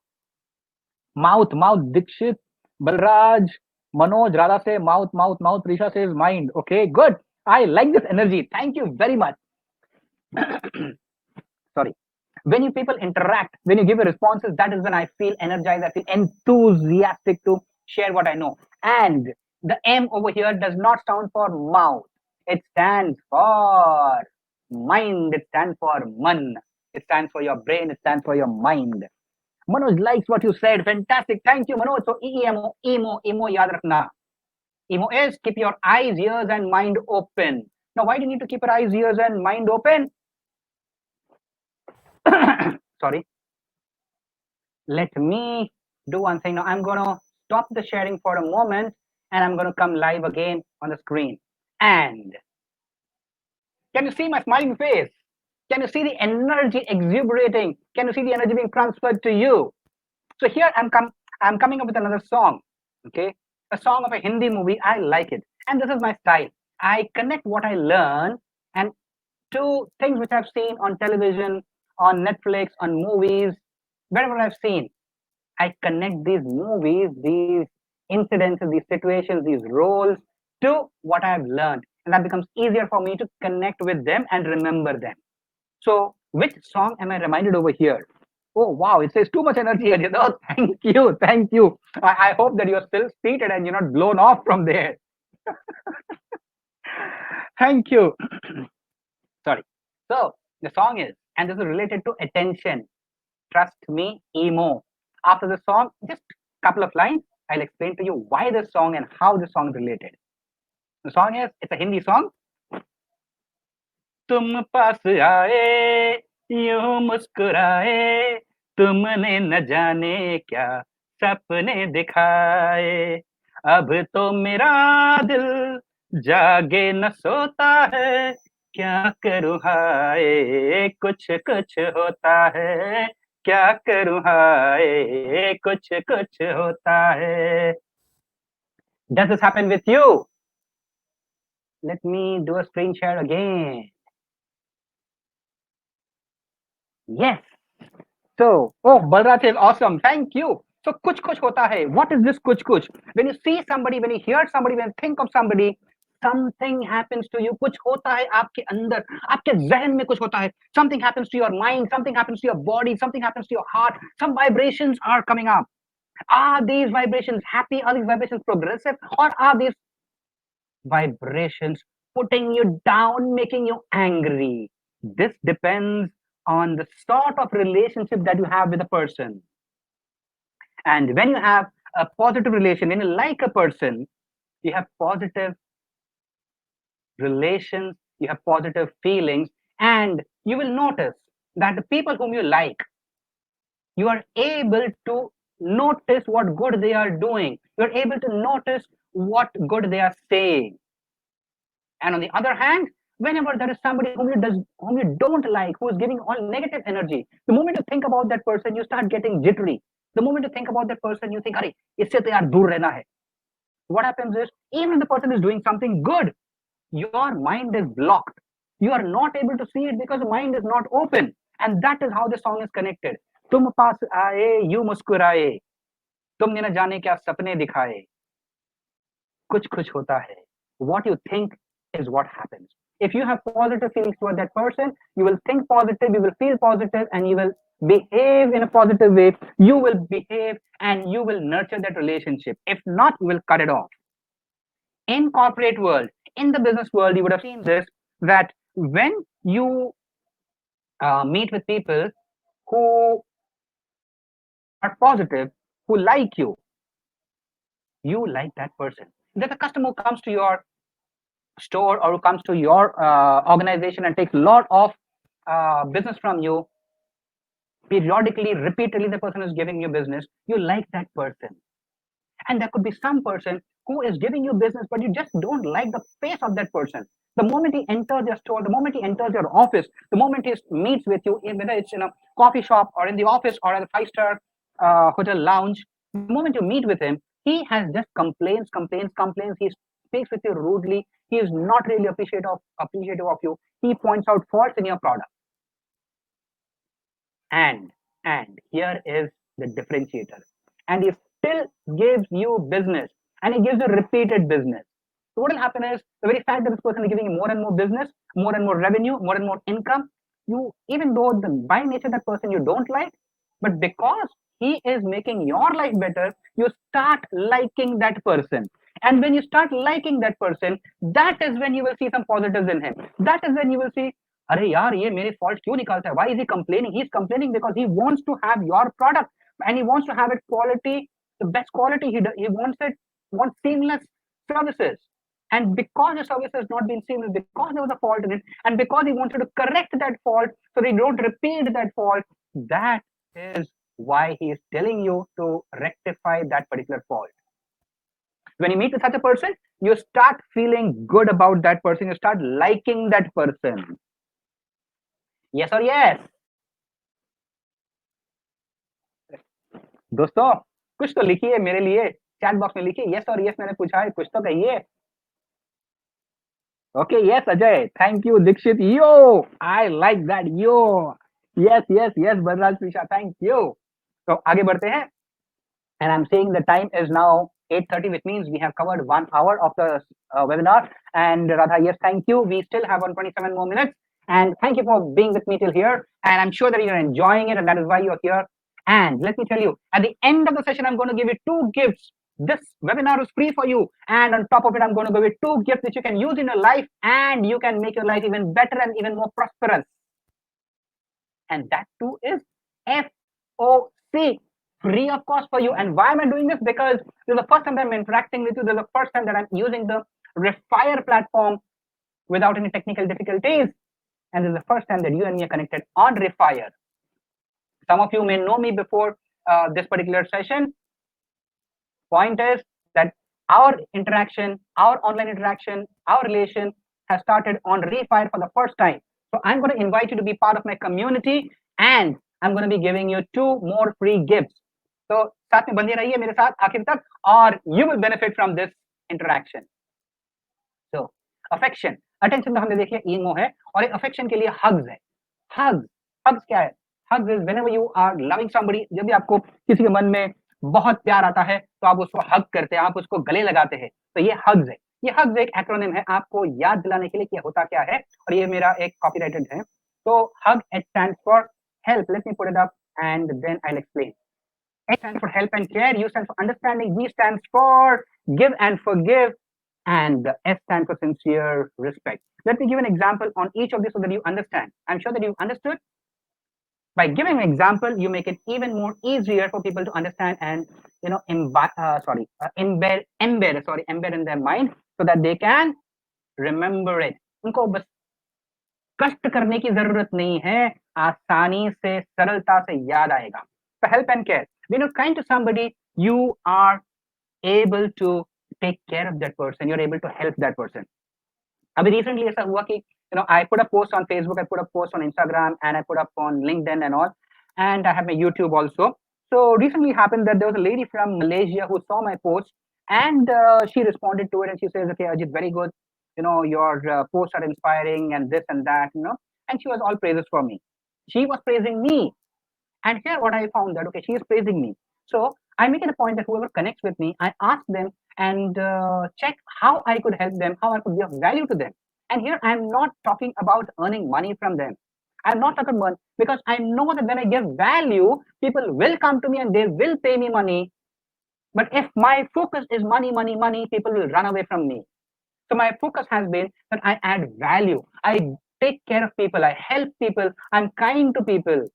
Mouth, Dikshit, Balraj, Manoj, Radha say mouth, Prisha says mind. Okay, good. I like this energy. Thank you very much. Sorry. When you people interact, when you give your responses, that is when I feel energized, I feel enthusiastic to share what I know. And the M over here does not stand for mouth. It stands for mind. It stands for man. It stands for your brain. It stands for your mind. Manoj likes what you said. Fantastic. Thank you, Manoj. So EMO, emo, yaad rakhna. Emo is keep your eyes, ears, and mind open. Now, why do you need to keep your eyes, ears, and mind open? Sorry. Let me do one thing. Now, I'm going to stop the sharing for a moment and I'm going to come live again on the screen. And can you see my smiling face? Can you see the energy exuberating? Can you see the energy being transferred to you? So here I'm coming up with another song. Okay, a song of a Hindi movie. I like it, and this is my style. I connect what I learn and to things which I've seen on television, on Netflix, on movies, wherever I've seen. I connect these movies, these incidences, these situations, these roles to what I've learned, and that becomes easier for me to connect with them and remember them. So, which song am I reminded over here? Oh wow, it says too much energy, Ajit. Oh, thank you, thank you. I hope that you're still seated and you're not blown off from there. Thank you. Sorry. So the song is, and this is related to attention. Trust me, emo. After the song, just a couple of lines. I'll explain to you why this song and how this song is related. The song is, it's a Hindi song. तुम पास आए यूं मुस्कुराए तुमने न जाने क्या सपने दिखाए अब तो मेरा दिल जागे न सोता है क्या करूं हाय कुछ कुछ होता है क्या करूं हाय कुछ कुछ होता है. Does this happen with you? Let me do a screen share again. Yes. So, oh, Balraj is awesome. Thank you. So, kuch kuch hota hai. What is this kuch kuch? When you see somebody, when you hear somebody, when you think of somebody, something happens to you. कुछ होता है आपके अंदर, आपके जहन में कुछ होता है. Something happens to your mind, something happens to your body, something happens to your heart. Some vibrations are coming up. Are these vibrations happy? Are these vibrations progressive? Or are these vibrations putting you down, making you angry? This depends on the sort of relationship that you have with a person. And when you have a positive relation, when you like a person, you have positive relations, you have positive feelings, and you will notice that the people whom you like, you are able to notice what good they are doing. You're able to notice what good they are saying. And on the other hand, whenever there is somebody whom you don't like, who is giving all negative energy, the moment you think about that person, you start getting jittery. The moment you think about that person, you think, "Arey, isse to yaar dur rehna hai." What happens is, even if the person is doing something good, your mind is blocked. You are not able to see it because the mind is not open. And that is how the song is connected. तुम पास आए यूं मुस्कुराए तुमने न जाने क्या सपने दिखाए कुछ कुछ होता है. What you think is what happens. If you have positive feelings toward that person, you will think positive, you will feel positive, and you will behave in a positive way. You will behave and you will nurture that relationship. If not, you will cut it off. In corporate world, in the business world, you would have seen this, that when you meet with people who are positive, who like you like that person. There's a customer who comes to your store or who comes to your organization and takes a lot of business from you. Periodically, repeatedly, the person is giving you business. You like that person. And there could be some person who is giving you business, but you just don't like the face of that person. The moment he enters your store, the moment he enters your office, the moment he meets with you, whether it's in a coffee shop or in the office or at a five-star hotel lounge, the moment you meet with him, he has just complaints. He speaks with you rudely. He is not really appreciative of you. He points out faults in your product. And here is the differentiator. And he still gives you business, and he gives you repeated business. So what will happen is, the very fact that this person is giving you more and more business, more and more revenue, more and more income, you, even though by nature that person you don't like, but because he is making your life better, you start liking that person. And when you start liking that person, that is when you will see some positives in him. That is when you will see, अरे यार ये मेरे faults क्यों निकालता है? Why is he complaining? He's complaining because he wants to have your product and he wants to have it quality, the best quality. He wants seamless services. And because the service has not been seamless, because there was a fault in it, and because he wanted to correct that fault so they don't repeat that fault, that is why he is telling you to rectify that particular fault. When you meet with such a person, you start feeling good about that person, you start liking that person. Yes or yes? दोस्तों कुछ तो लिखिए मेरे लिए, chat box में लिखिए yes और yes मैंने पूछा है, कुछ तो कहिए. Okay, yes, Ajay. Thank you, Dikshit. Yo, I like that. Yo, yes, yes, yes, Barraj Prisha. Thank you. So आगे बढ़ते हैं. And I'm saying the time is now 8:30, which means we have covered 1 hour of the webinar. And Radha, yes, thank you. We still have 127 more minutes. And thank you for being with me till here. And I'm sure that you're enjoying it, and that is why you're here. And let me tell you, at the end of the session, I'm going to give you 2 gifts. This webinar is free for you. And on top of it, I'm going to give you 2 gifts which you can use in your life, and you can make your life even better and even more prosperous. And that too is FOC, free of cost for you. And why am I doing this? Because this is the first time that I'm interacting with you. This is the first time that I'm using the Refier platform without any technical difficulties. And this is the first time that you and me are connected on Refier. Some of you may know me before this particular session. Point is that our interaction, our online interaction, our relation has started on Refier for the first time. So I'm going to invite you to be part of my community, and I'm going to be giving you 2 more free gifts. So साथ में बंधे रहिए मेरे साथ आखिर तक, और you will benefit from this interaction. So affection, attention तो हमने देखिए emo है, और एक affection के लिए hugs है. Hugs क्या है? Hugs is whenever you are loving somebody. जब भी आपको किसी के मन में बहुत प्यार आता है तो आप उसको हग करते हैं, आप उसको गले लगाते हैं. तो ये हग्स है. ये हग्स एक एक्रोनिम है आपको याद दिलाने के लिए कि होता क्या है, और ये मेरा एक कॉपीराइटेड है. तो हग, it stands for help. Let me put it up and then I'll explain. H stands for help and care, U stands for understanding, V stands for give and forgive, and the S stands for sincere respect. Let me give an example on each of these so that you understand. I'm sure that you understood. By giving an example, you make it even more easier for people to understand and embed in their mind so that they can remember it. उनको बस कष्ट करने की जरूरत नहीं है, आसानी से सरलता से याद आएगा. So help and care. When you're kind to somebody, you are able to take care of that person. You're able to help that person. अभी recently ऐसा हुआ कि I put a post on Facebook, I put a post on Instagram, and I put up on LinkedIn and all, and I have my YouTube also. So recently happened that there was a lady from Malaysia who saw my post, and she responded to it, and she says, "Okay, Ajit, very good. Your posts are inspiring, and this and that, And she was all praises for me. She was praising me, and here what I found that okay, she is praising me. So I make it a point that whoever connects with me, I ask them and check how I could help them, how I could be of value to them. And here I'm not talking about earning money from them. I'm not talking about, because I know that when I give value, people will come to me and they will pay me money. But if my focus is money, money, money, people will run away from me. So my focus has been that I add value. I take care of people. I help people. I'm kind to people.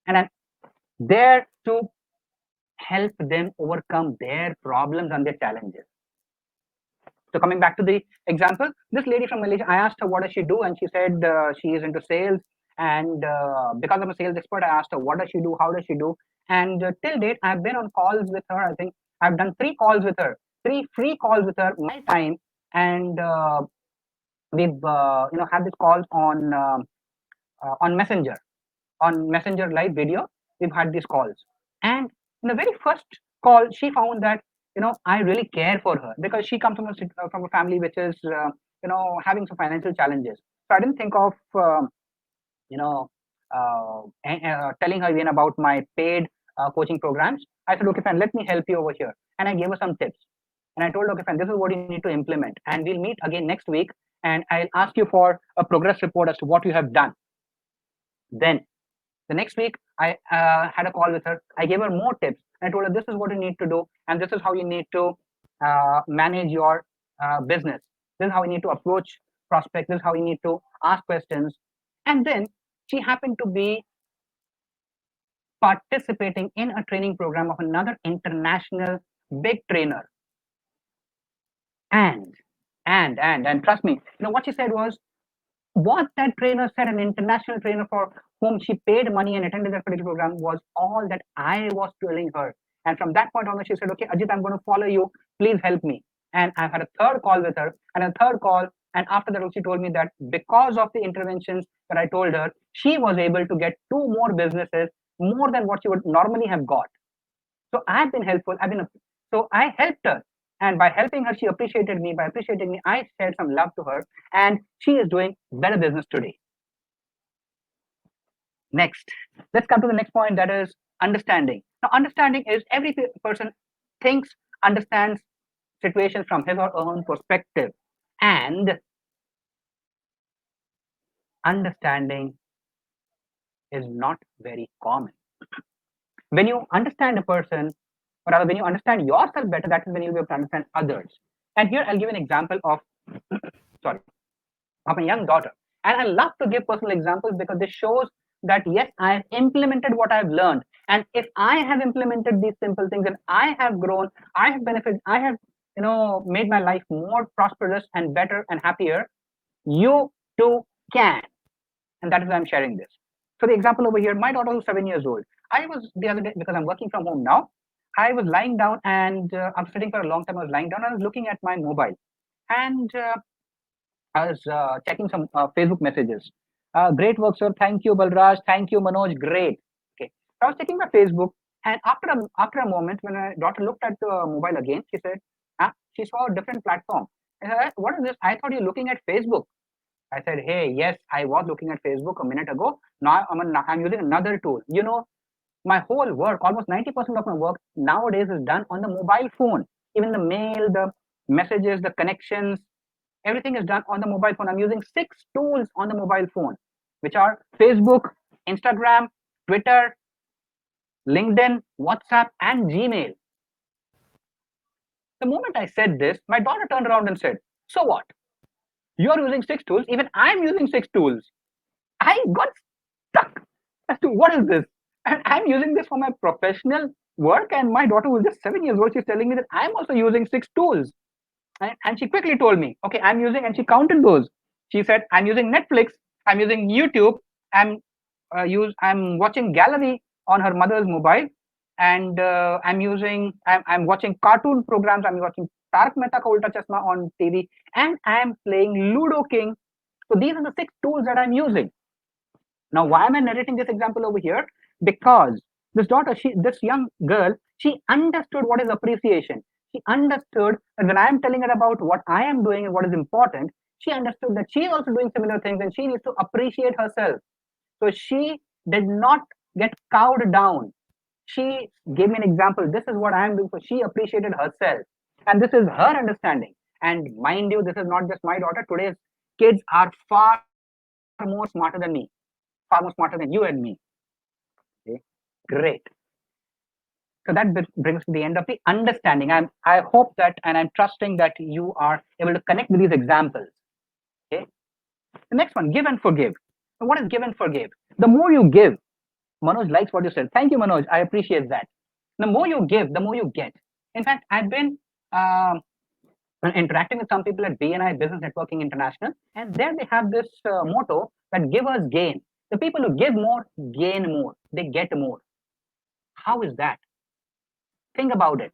And I'm there to help them overcome their problems and their challenges. So coming back to the example, this lady from Malaysia, I asked her what does she do, and she said she is into sales. And because I'm a sales expert, I asked her what does she do, how does she do, and till date I've been on calls with her. I think I've done 3 calls with her, 3 free calls with her, my time, and we've had these calls on Messenger live video. We've had these calls, and in the very first call, she found that I really care for her because she comes from a family which is having some financial challenges. So I didn't think of telling her even about my paid coaching programs. I said, okay, fine, let me help you over here, and I gave her some tips. And I told her, okay, fine, this is what you need to implement, and we'll meet again next week, and I'll ask you for a progress report as to what you have done. Then the next week, I had a call with her. I gave her more tips. I told her, this is what you need to do, and this is how you need to manage your business. This is how you need to approach prospects. This is how you need to ask questions. And then she happened to be participating in a training program of another international big trainer. And and trust me, what she said was, what that trainer said, an international trainer for whom she paid money and attended that particular program, was all that I was telling her. And from that point on, she said, okay, Ajit, I'm going to follow you. Please help me. And I've had a third call with her and a third call. And after that, she told me that because of the interventions that I told her, she was able to get two more businesses, more than what she would normally have got. So I've been helpful. So I helped her. And by helping her, she appreciated me. By appreciating me, I shared some love to her. And she is doing better business today. Next, let's come to the next point, that is understanding. Now, understanding is every person thinks, understands situations from his or her own perspective. And understanding is not very common. When you understand a person, or rather, when you understand yourself better, that is when you'll be able to understand others. And here I'll give an example of, sorry, of a young daughter. And I love to give personal examples because this shows that yes, I have implemented what I've learned. And if I have implemented these simple things and I have grown, I have benefited, I have made my life more prosperous and better and happier, you too can. And that is why I'm sharing this. So the example over here, my daughter who's 7 years old. I was the other day, because I'm working from home now, I was lying down and I'm sitting for a long time. I was lying down and I was looking at my mobile. And I was checking some Facebook messages. Great work, sir. Thank you, Balraj. Thank you, Manoj. Great. Okay. I was checking my Facebook, and after a moment, when my daughter looked at the mobile again, she said, she saw a different platform. I said, what is this? I thought you're looking at Facebook. I said, hey, yes, I was looking at Facebook a minute ago. Now I'm using another tool. My whole work, almost 90% of my work nowadays is done on the mobile phone. Even the mail, the messages, the connections, everything is done on the mobile phone. I'm using 6 tools on the mobile phone, which are Facebook, Instagram, Twitter, LinkedIn, WhatsApp, and Gmail. The moment I said this, my daughter turned around and said, so what? You're using 6 tools, even I'm using 6 tools. I got stuck as to what is this? And I'm using this for my professional work, and my daughter, who's just 7 years old, she's telling me that I'm also using 6 tools. And she quickly told me, okay, I'm using, and she counted those. She said, I'm using Netflix, I'm using YouTube, I'm watching gallery on her mother's mobile, and I'm watching cartoon programs. I'm watching Tarak Mehta Ka Ulta Chashma on TV, and I'm playing Ludo King. So these are the 6 tools that I'm using. Now, why am I narrating this example over here? Because this young girl, she understood what is appreciation. She understood that when I am telling her about what I am doing and what is important, she understood that she is also doing similar things and she needs to appreciate herself. So she did not get cowed down. She gave me an example. This is what I am doing. So she appreciated herself. And this is her understanding. And mind you, this is not just my daughter. Today's kids are far more smarter than me, far more smarter than you and me. Okay, great. So that brings to the end of the understanding. I hope that, and I'm trusting that you are able to connect with these examples. Okay. The next one, give and forgive. So what is give and forgive? The more you give, Manoj likes what you said. Thank you, Manoj. I appreciate that. The more you give, the more you get. In fact, I've been interacting with some people at BNI Business Networking International, and there they have this motto that givers gain. The people who give more gain more. They get more. How is that? Think about it.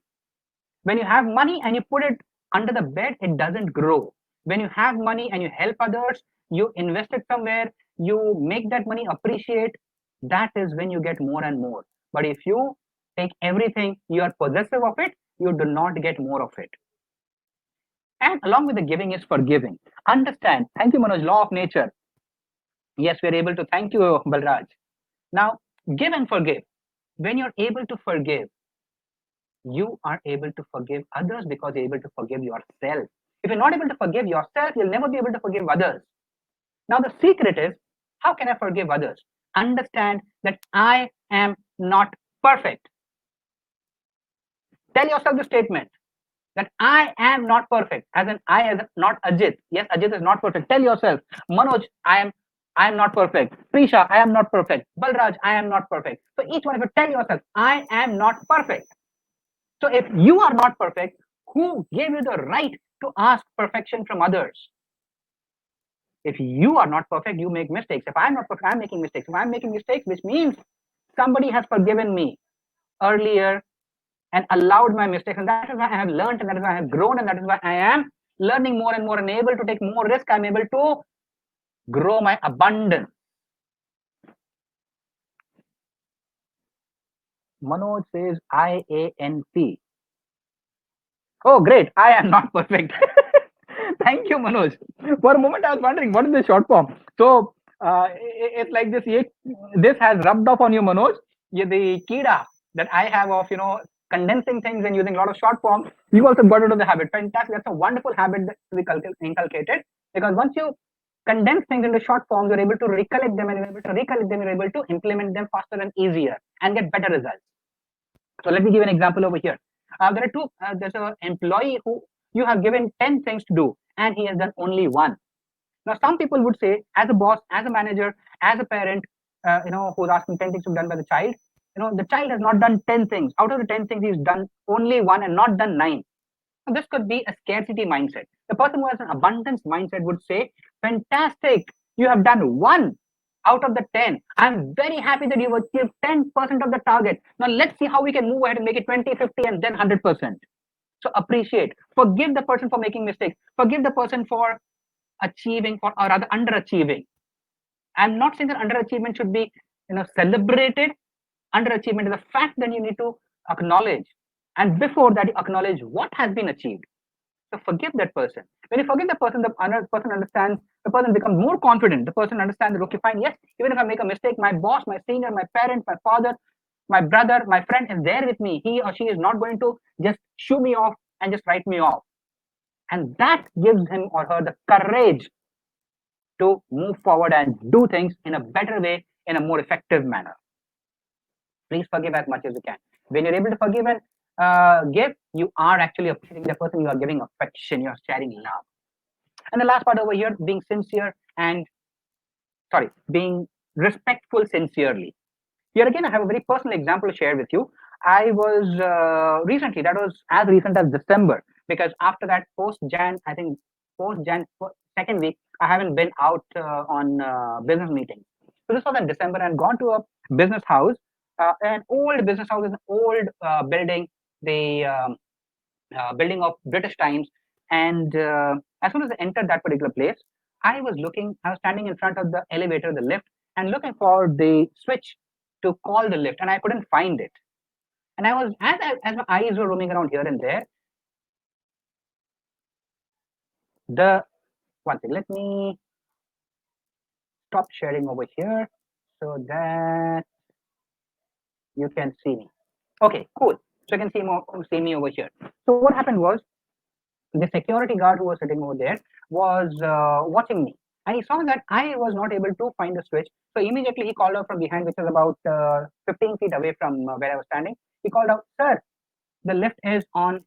When you have money and you put it under the bed, it doesn't grow. When you have money and you help others, you invest it somewhere, you make that money appreciate, that is when you get more and more. But if you take everything, you are possessive of it, you do not get more of it. And along with the giving is forgiving. Understand. Thank you, Manoj. Law of nature. Yes, we're able to. Thank you, Balraj. Now, give and forgive. When you're able to forgive, you are able to forgive others because you're able to forgive yourself. If you're not able to forgive yourself, you'll never be able to forgive others. Now, the secret is, how can I forgive others? Understand that I am not perfect. Tell yourself the statement. that I am not perfect, as in I as not Ajit. Yes, Ajit is not perfect. Tell yourself, Manoj, I am not perfect. Prisha, I am not perfect. Balraj, I am not perfect. So each one of you tell yourself, I am not perfect. So if you are not perfect, who gave you the right to ask perfection from others? If you are not perfect, you make mistakes. If I'm not perfect, I'm making mistakes. If I'm making mistakes, which means somebody has forgiven me earlier and allowed my mistakes. And that is why I have learned, and that is why I have grown, and that is why I am learning more and more and able to take more risk. I'm able to grow my abundance. Manoj says IANP. Oh, great. I am not perfect. Thank you, Manoj. For a moment, I was wondering what is the short form. So it's like this. This has rubbed off on you, Manoj. The kida that I have of condensing things and using a lot of short form. You also got into the habit. Fantastic. That's a wonderful habit that we inculcated, because once you condense things into short form, you're able to recollect them, and you're able to recollect them. You're able to implement them faster and easier and get better results. So let me give an example over here. There are two. There's an employee who you have given 10 things to do, and he has done only one. Now, some people would say, as a boss, as a manager, as a parent, who's asking 10 things to be done by the child, the child has not done 10 things. Out of the 10 things, he's done only one and not done nine. Now, this could be a scarcity mindset. The person who has an abundance mindset would say, fantastic, you have done one out of the 10. I'm very happy that you've achieved 10% of the target. Now, let's see how we can move ahead and make it 20, 50, and then 100%. So appreciate, forgive the person for making mistakes, forgive the person for achieving or rather underachieving. I'm not saying that underachievement should be celebrated. Underachievement is a fact that you need to acknowledge, and before that you acknowledge what has been achieved. So forgive that person. When you forgive the person, the other person understands, the person becomes more confident. The person understands that, okay, fine, yes, even if I make a mistake, my boss, my senior, my parent, my father, my brother, my friend is there with me. He or she is not going to just shoo me off and just write me off. And that gives him or her the courage to move forward and do things in a better way, in a more effective manner. Please forgive as much as you can. When you're able to forgive and give, you are actually appreciating the person, you are giving affection, you are sharing love. And the last part over here, being sincere and, sorry, being respectful sincerely. Here again, I have a very personal example to share with you. I was recently, that was as recent as December, because after that, post Jan, I think post Jan, second week, I haven't been out on business meetings. So this was in December, and gone to a business house, an old business house, an old building, the building of British times. And as soon as I entered that particular place, I was standing in front of the elevator, the lift, and looking for the switch to call the lift, and I couldn't find it. And I was, as my eyes were roaming around here and there, the one thing, let me stop sharing over here so that you can see me. Okay, cool. So you can see me over here. So what happened was, the security guard who was sitting over there was watching me, and he saw that I was not able to find the switch. So immediately he called out from behind, which is about 15 feet away from where I was standing. He called out, "Sir, the lift is on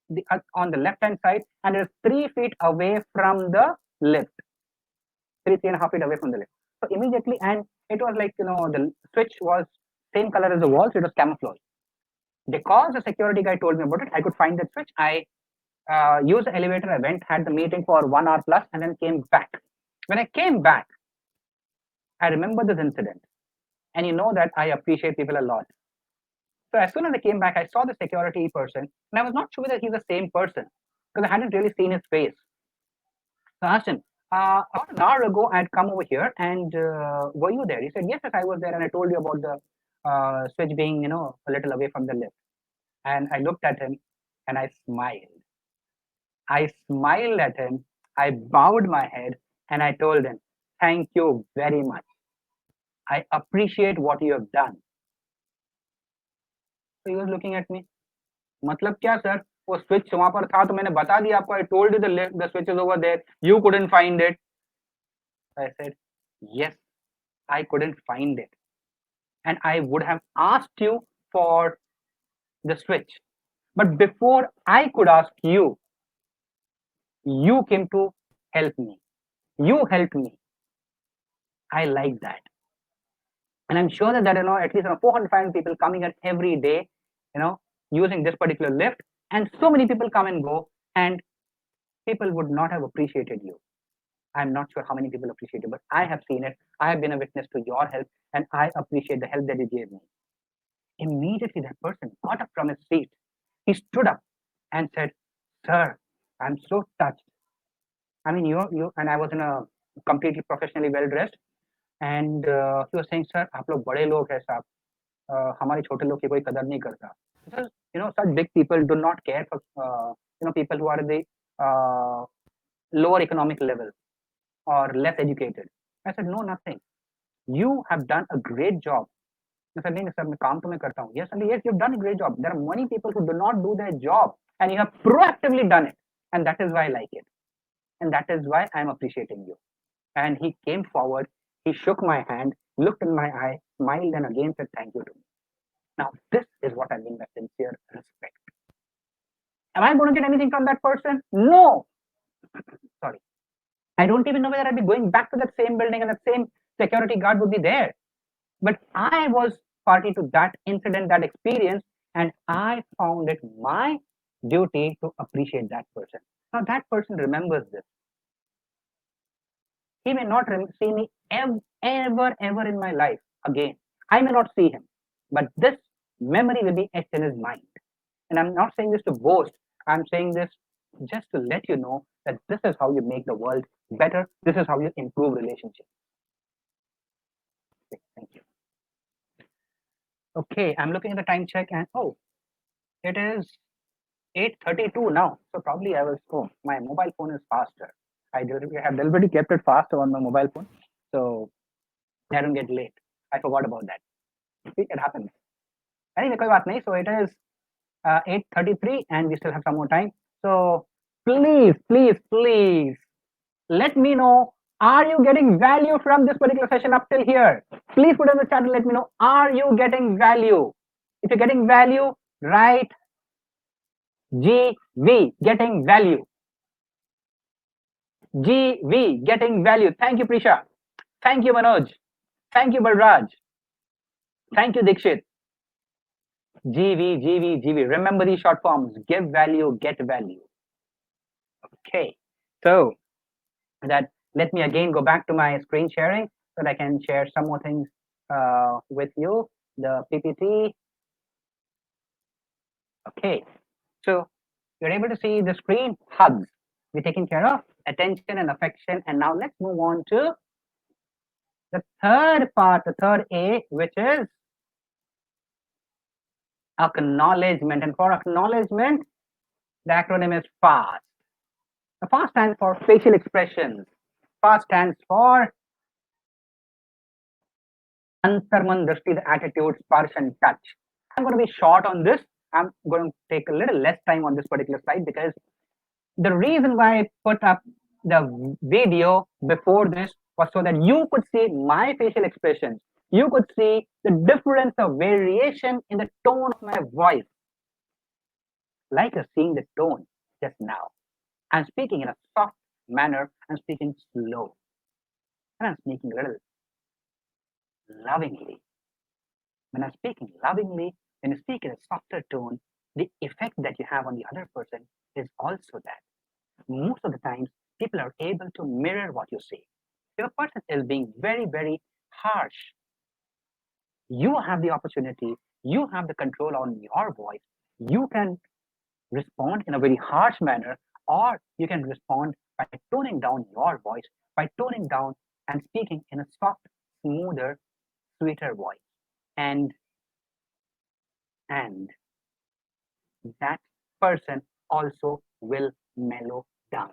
the left hand side, and it's 3 feet away from the lift, 3.5 feet away from the lift." So immediately, and it was like the switch was same color as the wall, so it was camouflage. Because the security guy told me about it, I could find that switch. I used the elevator. I went, had the meeting for 1 hour plus, and then came back. When I came back, I remember this incident, and you know that I appreciate people a lot. So as soon as I came back, I saw the security person, and I was not sure whether he's the same person because I hadn't really seen his face. So I asked him, about an hour ago, I had come over here, and were you there? He said, yes, yes, I was there, and I told you about the switch being, a little away from the lift. And I looked at him, and I smiled. I smiled at him. I bowed my head, and I told him, thank you very much. I appreciate what you have done. So he was looking at me. मतलब क्या sir, वो switch वहां पर था तो मैंने बता दिया आपको. I told you the switch is over there. You couldn't find it. I said, yes, I couldn't find it, and I would have asked you for the switch. But before I could ask you, you came to help me. You helped me. I like that. And I'm sure that at least 400, 500 people coming at every day, you know, using this particular lift, and so many people come and go, and people would not have appreciated you. I'm not sure how many people appreciate it, but I have seen it. I have been a witness to your help, and I appreciate the help that you gave me. Immediately, that person got up from his seat. He stood up and said, "Sir, I'm so touched. I mean, you," and I was in a completely professionally well dressed, and he was saying, "Sir, आप लोग बड़े लोग हैं साहब. हमारे छोटे लोग की कोई कदर नहीं करता." Because such big people do not care for people who are the uh, lower economic level or less educated. I said, "No, nothing. You have done a great job." I said, "नहीं sir, मैं काम तो मैं करता हूँ." Yes, yes, you've done a great job. There are many people who do not do their job, and you have proactively done it, and that is why I like it, and that is why I'm appreciating you. And he came forward, he shook my hand, looked in my eye, smiled, and again said thank you to me. Now, this is what I mean by sincere respect. Am I going to get anything from that person? No. Sorry. I don't even know whether I'd be going back to that same building and that same security guard would be there. But I was party to that incident, that experience, and I found it my duty to appreciate that person. Now, that person remembers this. He may not see me ever in my life again. I may not see him, but this memory will be etched in his mind. And I'm not saying this to boast. I'm saying this just to let you know that this is how you make the world better. This is how you improve relationships. Okay, thank you. Okay, I'm looking at the time check and oh, it is 8:32 now. So probably my mobile phone is faster. I have deliberately kept it faster on my mobile phone. So I don't get late. I forgot about that. See, it happens. Anyway, कोई बात नहीं. So it is 8:33 and we still have some more time. So please let me know, are you getting value from this particular session up till here? Please put in the chat and let me know, are you getting value? If you're getting value, write GV, getting value. GV, getting value. Thank you, Prisha. Thank you, Manoj. Thank you, Balraj. Thank you, Dikshit. GV. Remember these short forms. Give value, get value. Okay. So that let me again go back to my screen sharing so that I can share some more things with you. The PPT. Okay. So you're able to see the screen. Hugs. We're taking care of attention and affection. And now let's move on to the third part, the third A, which is acknowledgement. And for acknowledgement, the acronym is FAST. The FAST stands for facial expressions. FAST stands for Antarman Drishti, the attitude, sparsh, and touch. I'm going to be short on this. I'm going to take a little less time on this particular slide because the reason why I put up the video before this was so that you could see my facial expressions. You could see the difference of variation in the tone of my voice. Like you're seeing the tone just now. I'm speaking in a soft manner. I'm speaking slow. And I'm speaking a little lovingly. When I'm speaking lovingly, when you speak in a softer tone, the effect that you have on the other person is also that. Most of the times, people are able to mirror what you say. If a person is being very harsh, you have the opportunity, you have the control on your voice. You can respond in a very harsh manner, or you can respond by toning down your voice, by toning down and speaking in a soft, smoother, sweeter voice. And that person also will mellow down.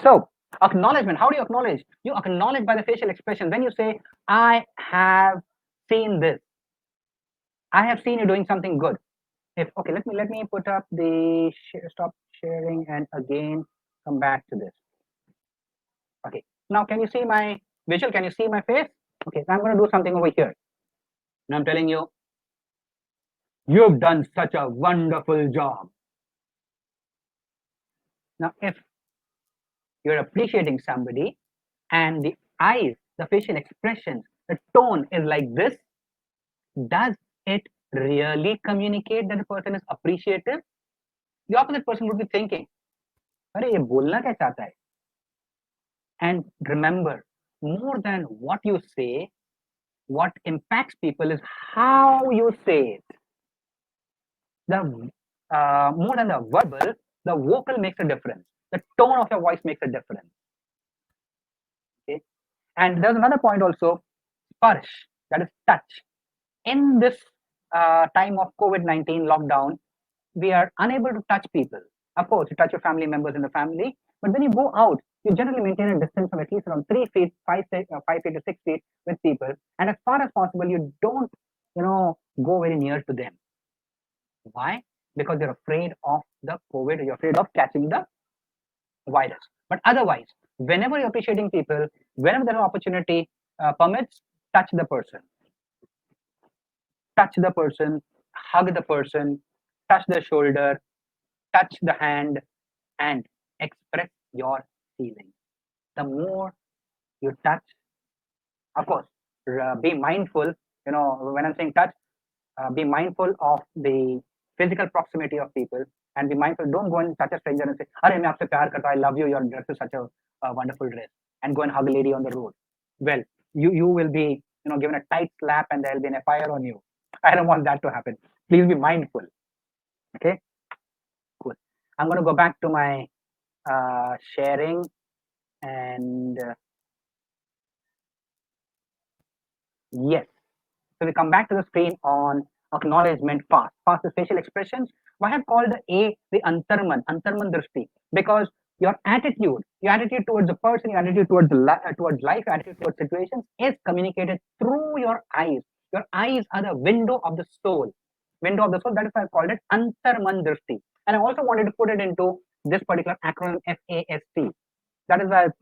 So, acknowledgement, how do you acknowledge? You acknowledge by the facial expression. When you say, I have seen this, I have seen you doing something good. Okay, let me put up the stop sharing and again come back to this. Okay, now can you see my visual? Can you see my face? Okay, so I'm going to do something over here. And I'm telling you, You've done such a wonderful job. Now, if you're appreciating somebody and the eyes, the facial expressions, the tone is like this, does it really communicate that the person is appreciative? The opposite person would be thinking, अरे ये बोलना क्या चाहता है? And remember, more than what you say, what impacts people is how you say it. The more than the verbal, the vocal makes a difference. The tone of your voice makes a difference. Okay? And there's another point also, sparsh, that is touch. In this time of COVID-19 lockdown, we are unable to touch people. Of course, you touch your family members in the family, but when you go out, you generally maintain a distance of at least around 3 feet, 5 feet to 6 feet with people. And as far as possible, you don't, go very near to them. Why? Because you're afraid of the COVID, you're afraid of catching the virus. But otherwise, whenever you're appreciating people, whenever the opportunity permits, touch the person. Touch the person, hug the person, touch the shoulder, touch the hand, and express your feelings. The more you touch, of course, be mindful. When I'm saying touch, be mindful of the physical proximity of people, and be mindful. Don't go and touch a stranger and say, "Arey, मैं आपसे प्यार करता, I love you. Your dress is such a wonderful dress," and go and hug a lady on the road. Well, you will be given a tight slap, and there will be an FIR on you. I don't want that to happen. Please be mindful. Okay, cool. I'm going to go back to my sharing, and yes. So we come back to the screen on acknowledgement fast. Fast is facial expressions. Why I have called the antarman drishti, because your attitude towards a person, your attitude towards life, your attitude towards situations is communicated through your eyes. Your eyes are the window of the soul. Window of the soul. That is why I called it antarman drishti. And I also wanted to put it into this particular acronym FAST. That is why I've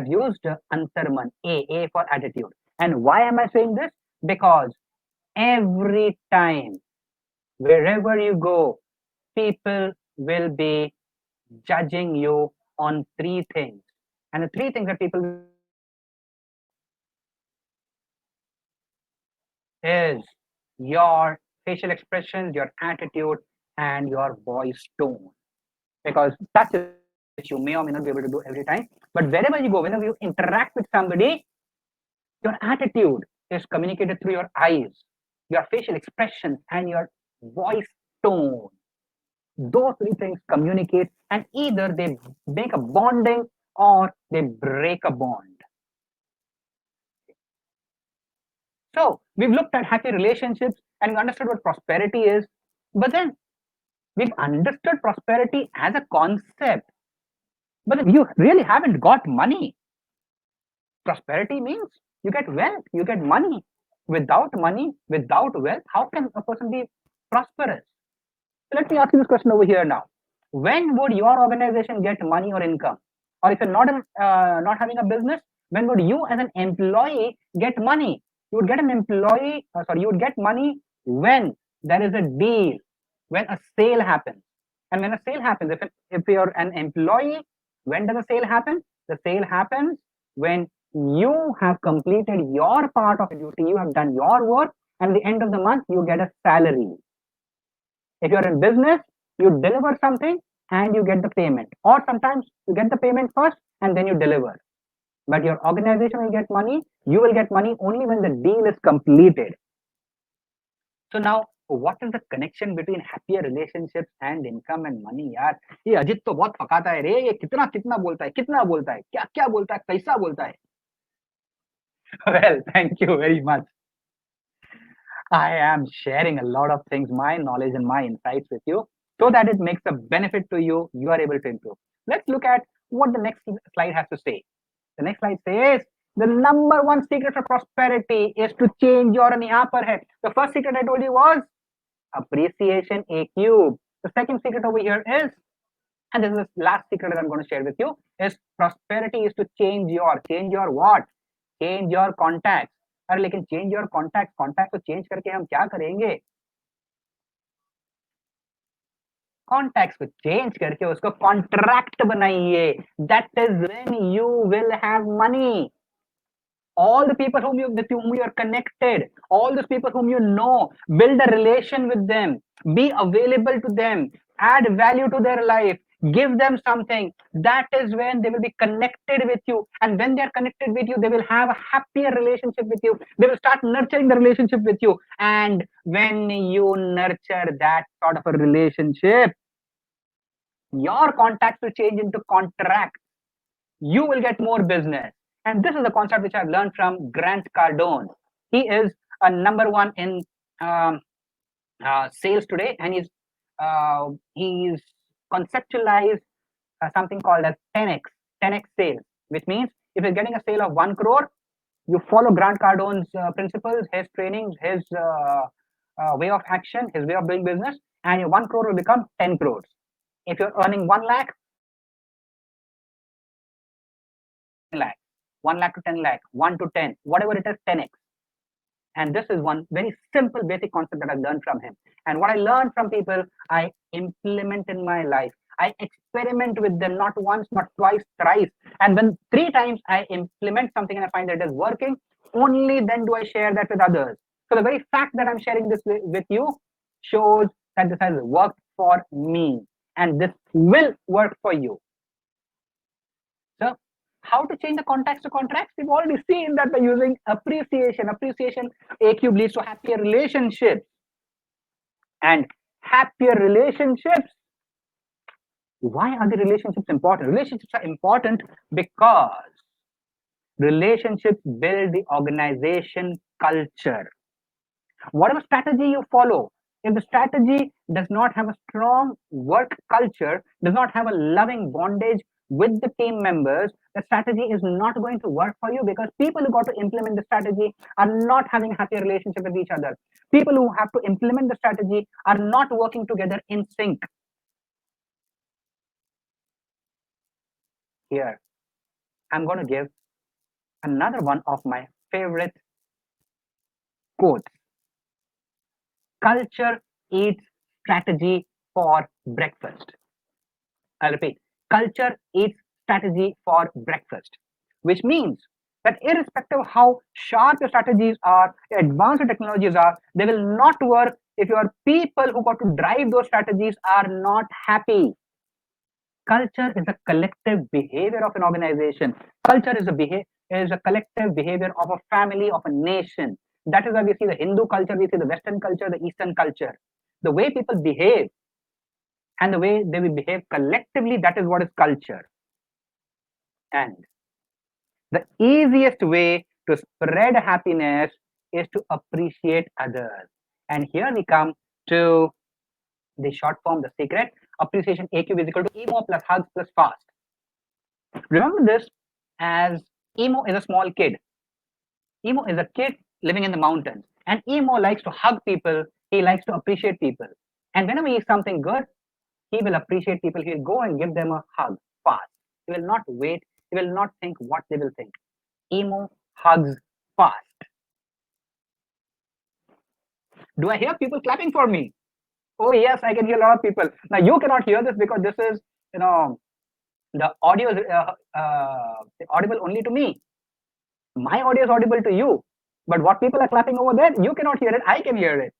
used Antarman, A for attitude. And why am I saying this? Because every time, wherever you go, people will be judging you on three things. And the three things that people is your facial expressions, your attitude, and your voice tone. Because touch is something which you may or may not be able to do every time. But wherever you go, whenever you interact with somebody, your attitude is communicated through your eyes, your facial expressions, and your voice tone. Those three things communicate, and either they make a bonding or they break a bond. So we've looked at happy relationships and we understood what prosperity is, but then we've understood prosperity as a concept. But if you really haven't got money, prosperity means you get wealth, you get money. Without money, without wealth, how can a person be prosperous? So let me ask you this question over here now. When would your organization get money or income? Or if you're not having a business, when would you as an employee get money? You would get you would get money when there is a deal, when a sale happens. And when a sale happens, if you're an employee, when does a sale happen? The sale happens when you have completed your part of the duty, you have done your work, and at the end of the month, you get a salary. If you're in business, you deliver something and you get the payment. Or sometimes you get the payment first and then you deliver. But your organization will get money, you will get money only when the deal is completed. So now, what is the connection between happier relationships and income and money? यार ये अजित तो बहुत पकाता है रे, ये कितना कितना बोलता है, कितना बोलता है, क्या क्या बोलता है, कैसा बोलता है. Well, thank you very much. I am sharing a lot of things, my knowledge and my insights with you, so that it makes a benefit to you. You are able to improve. Let's look at what the next slide has to say. The next slide says the number one secret for prosperity is to change your यहाँ पर है. The first secret I told you was appreciation A cube. The second secret over here is, and this is the last secret that I'm going to share with you, is prosperity is to change your what? Change your contacts. अरे लेकिन change your contact, contact को change करके हम क्या करेंगे? Contact को change करके उसको कॉन्ट्रैक्ट बनाइए. That is when you will have money. All the people with whom you are connected, all those people whom you know, build a relation with them, be available to them, add value to their life, give them something. That is when they will be connected with you. And when they are connected with you, they will have a happier relationship with you. They will start nurturing the relationship with you. And when you nurture that sort of a relationship, your contacts will change into contracts. You will get more business. And this is a concept which I've learned from Grant Cardone. He is a number one in sales today, and he's conceptualized something called as 10x sales, which means if you're getting a sale of 1 crore, you follow Grant Cardone's principles, his trainings, his way of action, his way of doing business, and your 1 crore will become 10 crores. If you're earning 1 lakh, 1 lakh to 10 lakh, 1 to 10, whatever it is, 10x. And this is one very simple basic concept that I've learned from him. And what I learned from people, I implement in my life. I experiment with them not once, not twice, thrice. And when 3 times I implement something and I find that it is working, only then do I share that with others. So the very fact that I'm sharing this with you shows that this has worked for me. And this will work for you. So how to change the contacts to contracts? We've already seen that by using appreciation. Appreciation, A cube leads to happier relationships. And happier relationships. Why are the relationships important? Relationships are important because relationships build the organization culture. Whatever strategy you follow, if the strategy does not have a strong work culture, does not have a loving bondage with the team members, the strategy is not going to work for you, because people who got to implement the strategy are not having a happy relationship with each other. People who have to implement the strategy are not working together in sync. Here, I'm going to give another one of my favorite quotes. Culture eats strategy for breakfast. I'll repeat. Culture eats strategy for breakfast, which means that irrespective of how sharp your strategies are, advanced your technologies are, they will not work if your people who got to drive those strategies are not happy. Culture is a collective behavior of an organization. Culture is a collective behavior of a family, of a nation. That is why we see the Hindu culture, we see the Western culture, the Eastern culture. The way people behave and the way they will behave collectively, that is what is culture. And the easiest way to spread happiness is to appreciate others. And here we come to the short form, the secret. Appreciation AQ is equal to emo plus hugs plus fast. Remember this as emo is a small kid. Emo is a kid living in the mountains. And emo likes to hug people. He likes to appreciate people. And whenever he sees something good, he will appreciate people. He will go and give them a hug fast. He will not wait. He will not think what they will think. Emo hugs fast. Do I hear people clapping for me? Oh yes, I can hear a lot of people. Now you cannot hear this because this is, the audio is audible only to me. My audio is audible to you. But what people are clapping over there, you cannot hear it. I can hear it.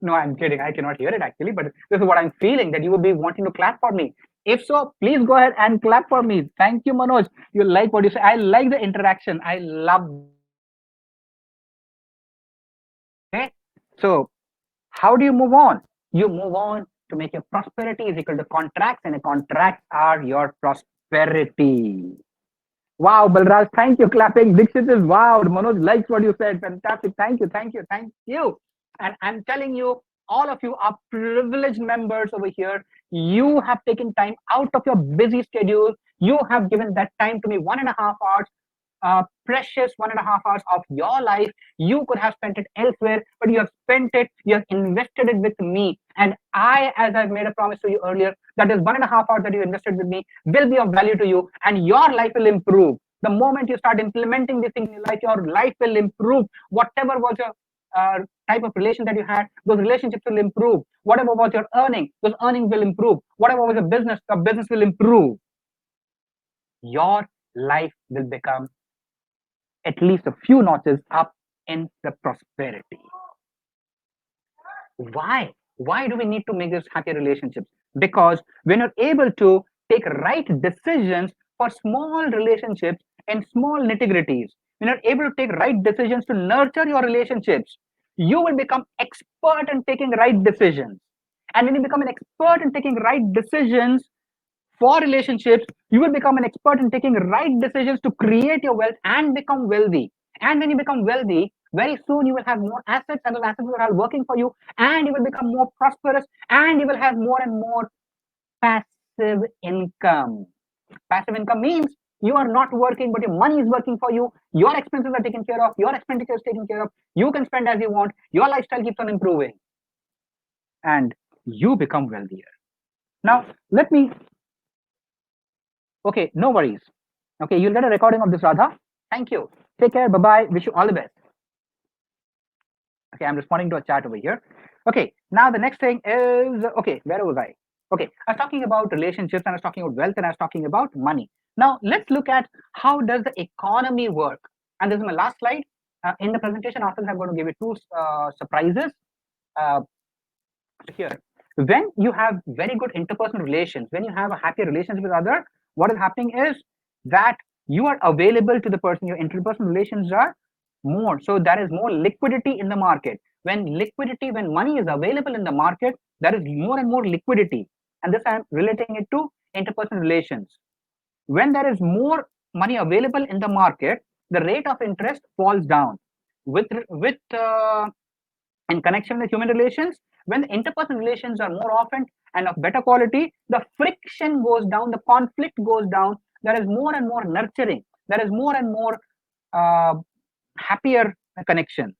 No, I'm kidding. I cannot hear it actually, but this is what I'm feeling, that you would be wanting to clap for me. If so, please go ahead and clap for me. Thank you, Manoj. You like what you say. I like the interaction. I love. Okay. So how do you move on? You move on to make your prosperity is equal to contracts, and the contracts are your prosperity. Wow, Balraj, thank you. Clapping. Dixit is wow. Manoj likes what you said. Fantastic. Thank you, thank you, thank you. And I'm telling you, all of you are privileged members over here. You have taken time out of your busy schedule. You have given that time to me, 1.5 hours, precious 1.5 hours of your life. You could have spent it elsewhere, but you have spent it, you have invested it with me. And I, as I've made a promise to you earlier, that is 1.5 hours that you invested with me will be of value to you, and your life will improve. The moment you start implementing these things in your life will improve. Whatever was your type of relation that you had, those relationships will improve. Whatever was your earning, those earnings will improve. Whatever was your business, the business will improve. Your life will become at least a few notches up in the prosperity. Why? Why do we need to make this happy relationships? Because when you're able to take right decisions for small relationships and small nitty-gritties, when you're able to take right decisions to nurture your relationships, you will become expert in taking right decisions. And when you become an expert in taking right decisions for relationships, you will become an expert in taking right decisions to create your wealth and become wealthy. And when you become wealthy, very soon you will have more assets, and those assets will are working for you, and you will become more prosperous, and you will have more and more passive income. Passive income means you are not working, but your money is working for you. Your expenses are taken care of. Your expenditure is taken care of. You can spend as you want. Your lifestyle keeps on improving, and you become wealthier. Now, let me. Okay, no worries. Okay, you'll get a recording of this, Radha. Thank you. Take care. Bye bye. Wish you all the best. Okay, I'm responding to a chat over here. Okay, now the next thing is okay, where was I? Okay, I was talking about relationships, and I was talking about wealth, and I was talking about money. Now let's look at how does the economy work. And this is my last slide. In the presentation, after this, I'm going to give you two surprises. Uh, here, when you have very good interpersonal relations, when you have a happy relationship with other, what is happening is that you are available to the person. Your interpersonal relations are more, so there is more liquidity in the market. When money is available in the market, there is more and more liquidity. And this I'm relating it to interpersonal relations. When there is more money available in the market, the rate of interest falls down. With in connection with human relations, when the interpersonal relations are more often and of better quality, the friction goes down, the conflict goes down. There is more and more nurturing. There is more and more uh, happier connections.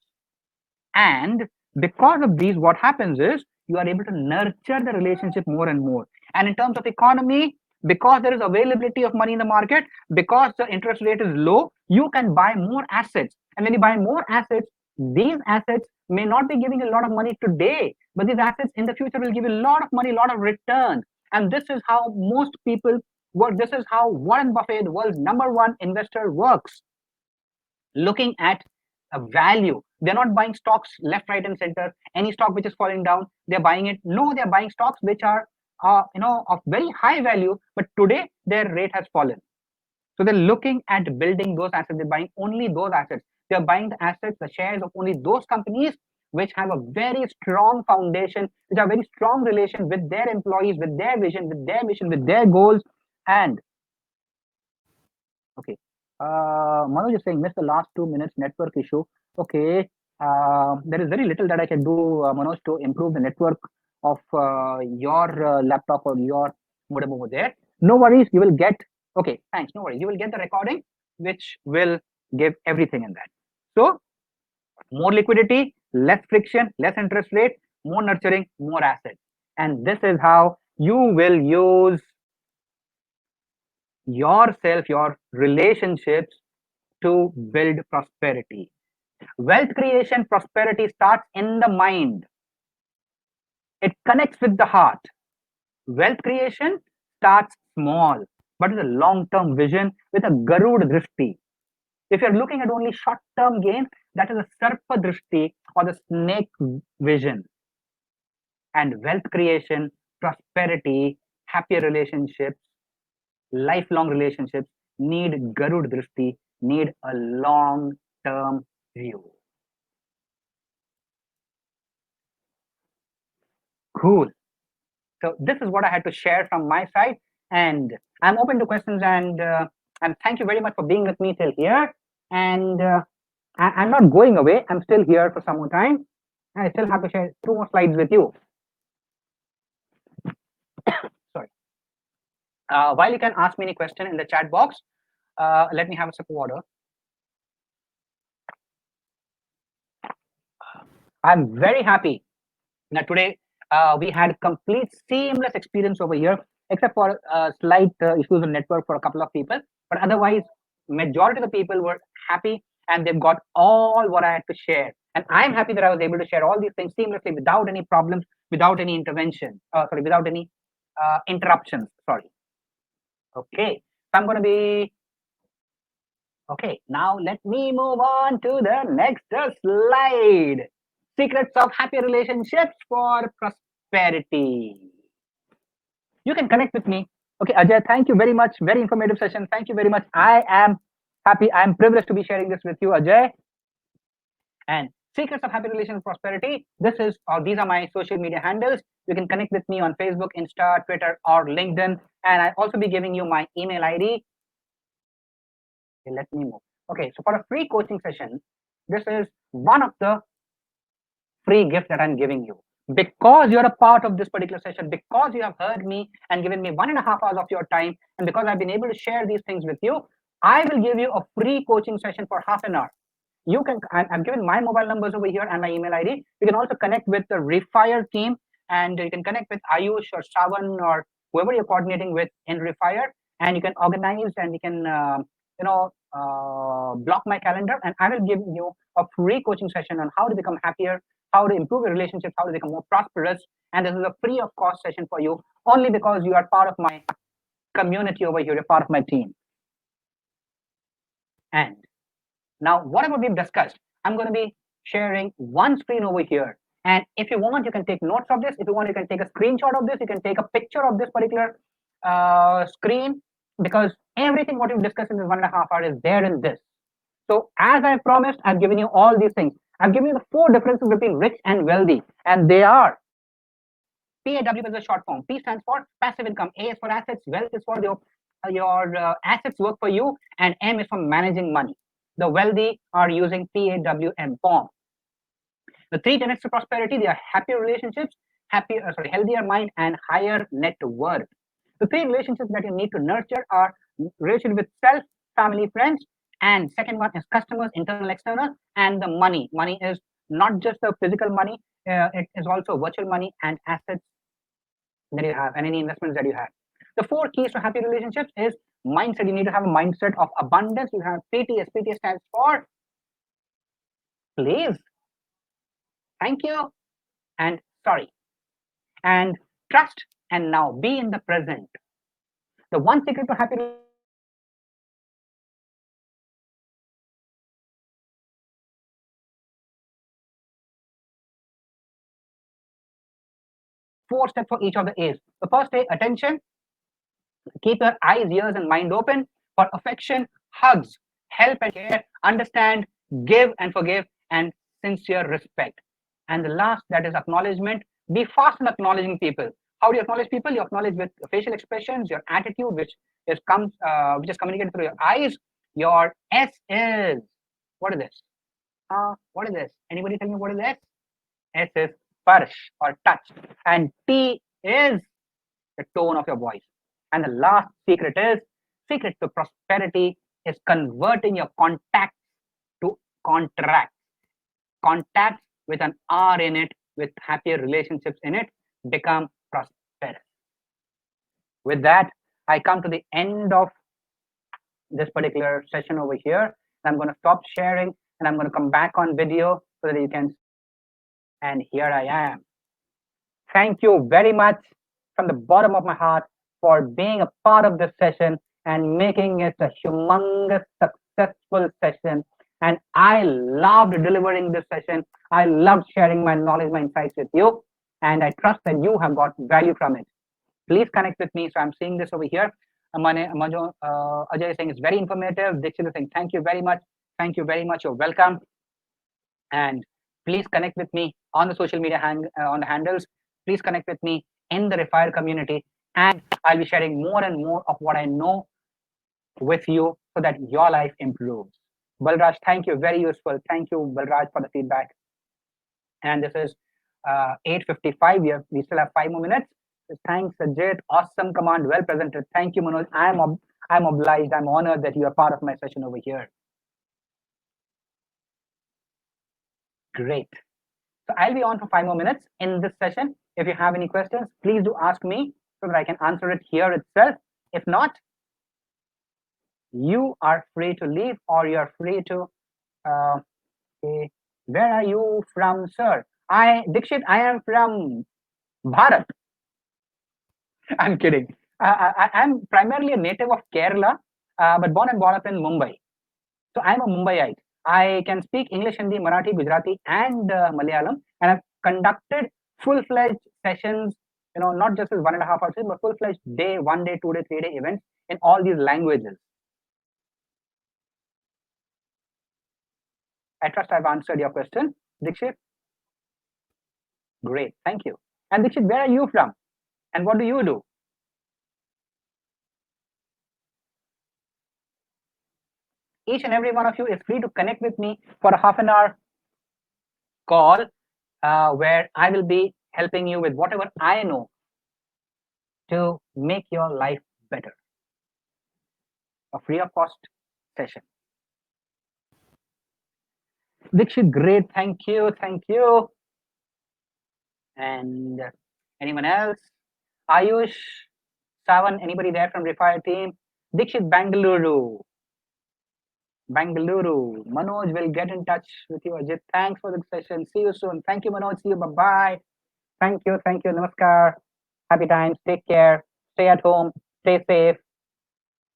And because of these, what happens is you are able to nurture the relationship more and more. And in terms of economy, because there is availability of money in the market, because the interest rate is low, you can buy more assets. And when you buy more assets, these assets may not be giving a lot of money today, but these assets in the future will give you a lot of money, a lot of return. And this is how most people work. This is how Warren Buffett, the world's #1 investor, works. Looking at a value. They're not buying stocks left, right, and center. Any stock which is falling down, they're buying it. No, they're buying stocks which are of very high value, but today their rate has fallen. So they're looking at building those assets. They're buying only those assets. They're buying the assets, the shares of only those companies which have a very strong foundation, which have very strong relation with their employees, with their vision, with their mission, with their goals. And okay, Manoj is saying, miss the last 2 minutes network issue. Okay, there is very little that I can do, Manoj, to improve the network of your laptop or your modem over there. No worries, you will get, okay, thanks, no worries. You will get the recording, which will give everything in that. So, more liquidity, less friction, less interest rate, more nurturing, more assets. And this is how you will use yourself, your relationships to build prosperity. Wealth creation, prosperity starts in the mind. It connects with the heart. Wealth creation starts small, but with a long-term vision, with a Garud Drishti. If you're looking at only short-term gain, that is a Sarpa Drishti or the snake vision. And wealth creation, prosperity, happier relationships, lifelong relationships need Garud Drishti, need a long-term view. Cool. So this is what I had to share from my side, and I'm open to questions. And thank you very much for being with me till here. And I'm not going away. I'm still here for some more time, and I still have to share 2 more slides with you. Sorry. While you can ask me any question in the chat box, let me have a sip of water. I'm very happy that today we had complete seamless experience over here, except for slight issues on network for a couple of people. But otherwise, majority of the people were happy and they've got all what I had to share. And I'm happy that I was able to share all these things seamlessly without any problems, without any intervention, without any interruptions. Sorry. Okay. So I'm going to be okay. Now let me move on to the next slide. Secrets of happy relationships for prosperity. You can connect with me. Okay, Ajay, thank you very much. Very informative session. Thank you very much. I am happy. I am privileged to be sharing this with you, Ajay. And Secrets of Happy Relations and Prosperity. These are my social media handles. You can connect with me on Facebook, Insta, Twitter, or LinkedIn. And I also be giving you my email ID. Okay, let me move. Okay, so for a free coaching session, this is one of the free gifts that I'm giving you. Because you're a part of this particular session, because you have heard me and given me 1.5 hours of your time, and because I've been able to share these things with you, I will give you a free coaching session for half an hour. You can, I'm given my mobile numbers over here and my email ID. You can also connect with the Refier team, and you can connect with Ayush or Shravan or whoever you're coordinating with in Refier, and you can organize and you can, block my calendar, and I will give you a free coaching session on how to become happier, how to improve your relationships, how to become more prosperous. And this is a free of cost session for you only because you are part of my community over here, you're part of my team. And now, whatever we've discussed, I'm going to be sharing one screen over here. And if you want, you can take notes of this. If you want, you can take a screenshot of this. You can take a picture of this particular screen, because everything what we've discussed in this 1.5 hours is there in this. So as I promised, I've given you all these things. I've given you the 4 differences between rich and wealthy, and they are: PAW is a short form. P stands for passive income. A is for assets. Wealth is for your assets work for you, and M is for managing money. The wealthy are using PAWM form. The 3 tenets to prosperity: they are happier relationships, healthier mind, and higher net worth. The 3 relationships that you need to nurture are relationship with self, family, friends, and second one is customers, internal, external, and the money. Money is not just the physical money; it is also virtual money and assets that you have, and any investments that you have. The 4 keys to happy relationships is mindset. You need to have a mindset of abundance. You have PTS. PTS stands for please, thank you, and sorry. And trust, and now be in the present. The one secret to happy 4 steps for each of the A's. The first A, attention. Keep your eyes, ears, and mind open. For affection, hugs, help and care, understand, give and forgive, and sincere respect. And the last, that is acknowledgement. Be fast in acknowledging people. How do you acknowledge people? You acknowledge with facial expressions, your attitude, which is communicated through your eyes. Your S is, what is this? What is this? Anybody tell me what is S? S is sparsh or touch, and T is the tone of your voice. And the last secret to prosperity is converting your contacts to contracts. Contacts with an R in it, with happier relationships in it, become prosperous. With that, I come to the end of this particular session over here. I'm going to stop sharing and I'm going to come back on video so that you can. And here I am. Thank you very much from the bottom of my heart for being a part of this session and making it a humongous successful session. And I loved delivering this session. I loved sharing my knowledge, my insights with you. And I trust that you have got value from it. Please connect with me. So I'm seeing this over here. Ajay is saying it's very informative. Dixit is saying thank you very much. Thank you very much. You're welcome. And please connect with me on the social media on the handles. Please connect with me in the Refier community, and I'll be sharing more and more of what I know with you so that your life improves. Balraj, thank you. Very useful. Thank you, Balraj, for the feedback. And this is 8:55. We still have 5 more minutes. Thanks, Ajit. Awesome command. Well presented. Thank you, Manoj. I'm obliged. I'm honored that you are part of my session over here. Great. So I'll be on for 5 more minutes in this session. If you have any questions, please do ask me so that I can answer it here itself. If not, You are free to leave or you are free to, okay. Where are you from, sir? Dikshit, I am from Bharat. I'm kidding. I'm primarily a native of Kerala, but born and brought up in Mumbai. So I'm a Mumbaiite. I can speak English, Hindi, Marathi, Gujarati, and Malayalam, and I've conducted full-fledged sessions. Not just as 1.5 hours, but full-fledged day, 1 day, 2 day, 3 day events in all these languages. I trust I've answered your question, Dikshit. Great, thank you. And Dikshit, where are you from, and what do you do? Each and every one of you is free to connect with me for a half an hour call where I will be helping you with whatever I know to make your life better. A free of cost session. Dikshit, great. Thank you. Thank you. And anyone else? Ayush, Savan, anybody there from Refier team? Dikshit, Bangalore. Bangalore. Manoj will get in touch with you, Ajit. Thanks for the session. See you soon. Thank you, Manoj. See you. Bye-bye. Thank you. Thank you. Namaskar. Happy times. Take care. Stay at home. Stay safe.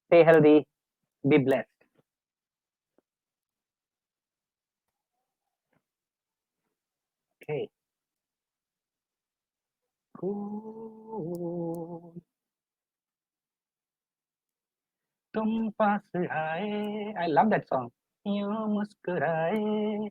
Stay healthy. Be blessed. Okay. Cool. तुम पास आए. I love that song. यूं मुस्कुराए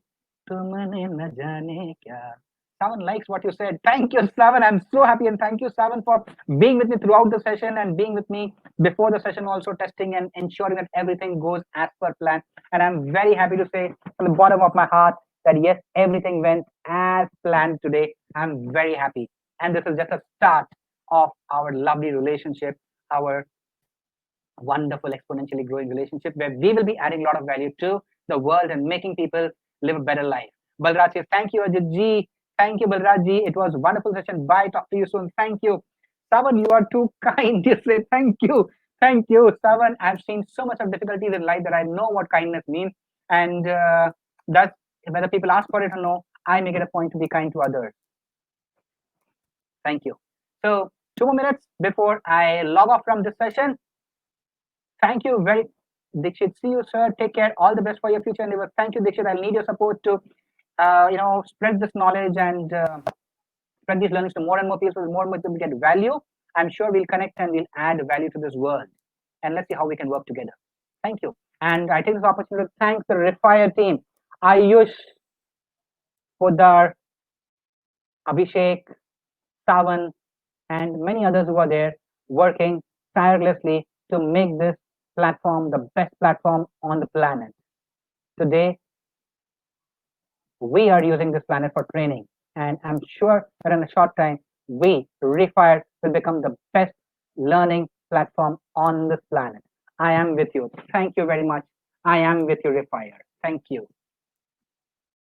तुमने न जाने क्या. Savan likes what you said. Thank you, Savan. I'm so happy, and thank you, Savan, for being with me throughout the session and being with me before the session, also testing and ensuring that everything goes as per plan. And I'm very happy to say from the bottom of my heart that yes, everything went as planned today. I'm very happy. And this is just a start of our lovely relationship, our wonderful, exponentially growing relationship where we will be adding a lot of value to the world and making people live a better life. Balraj says, thank you, Ajit ji. Thank you, Balraj ji. It was a wonderful session. Bye. Talk to you soon. Thank you. Savan, you are too kind. You say thank you. Thank you, Savan. I've seen so much of difficulties in life that I know what kindness means. And that's whether people ask for it or no, I make it a point to be kind to others. Thank you. So, 2 more minutes before I log off from this session. Thank you very Dikshit. See you, sir. Take care. All the best for your future endeavors. Thank you, Dikshit. I'll need your support to, spread this knowledge and spread these learnings to more and more people. More and more people get value. I'm sure we'll connect and we'll add value to this world. And let's see how we can work together. Thank you. And I take this opportunity to thank the Refier team, Ayush, Podar, Abhishek, Savan, and many others who are there working tirelessly to make this platform the best platform on the planet. Today, we are using this planet for training, and I'm sure that in a short time, we, Refire, will become the best learning platform on this planet. I am with you. Thank you very much. I am with you, Refire. Thank you.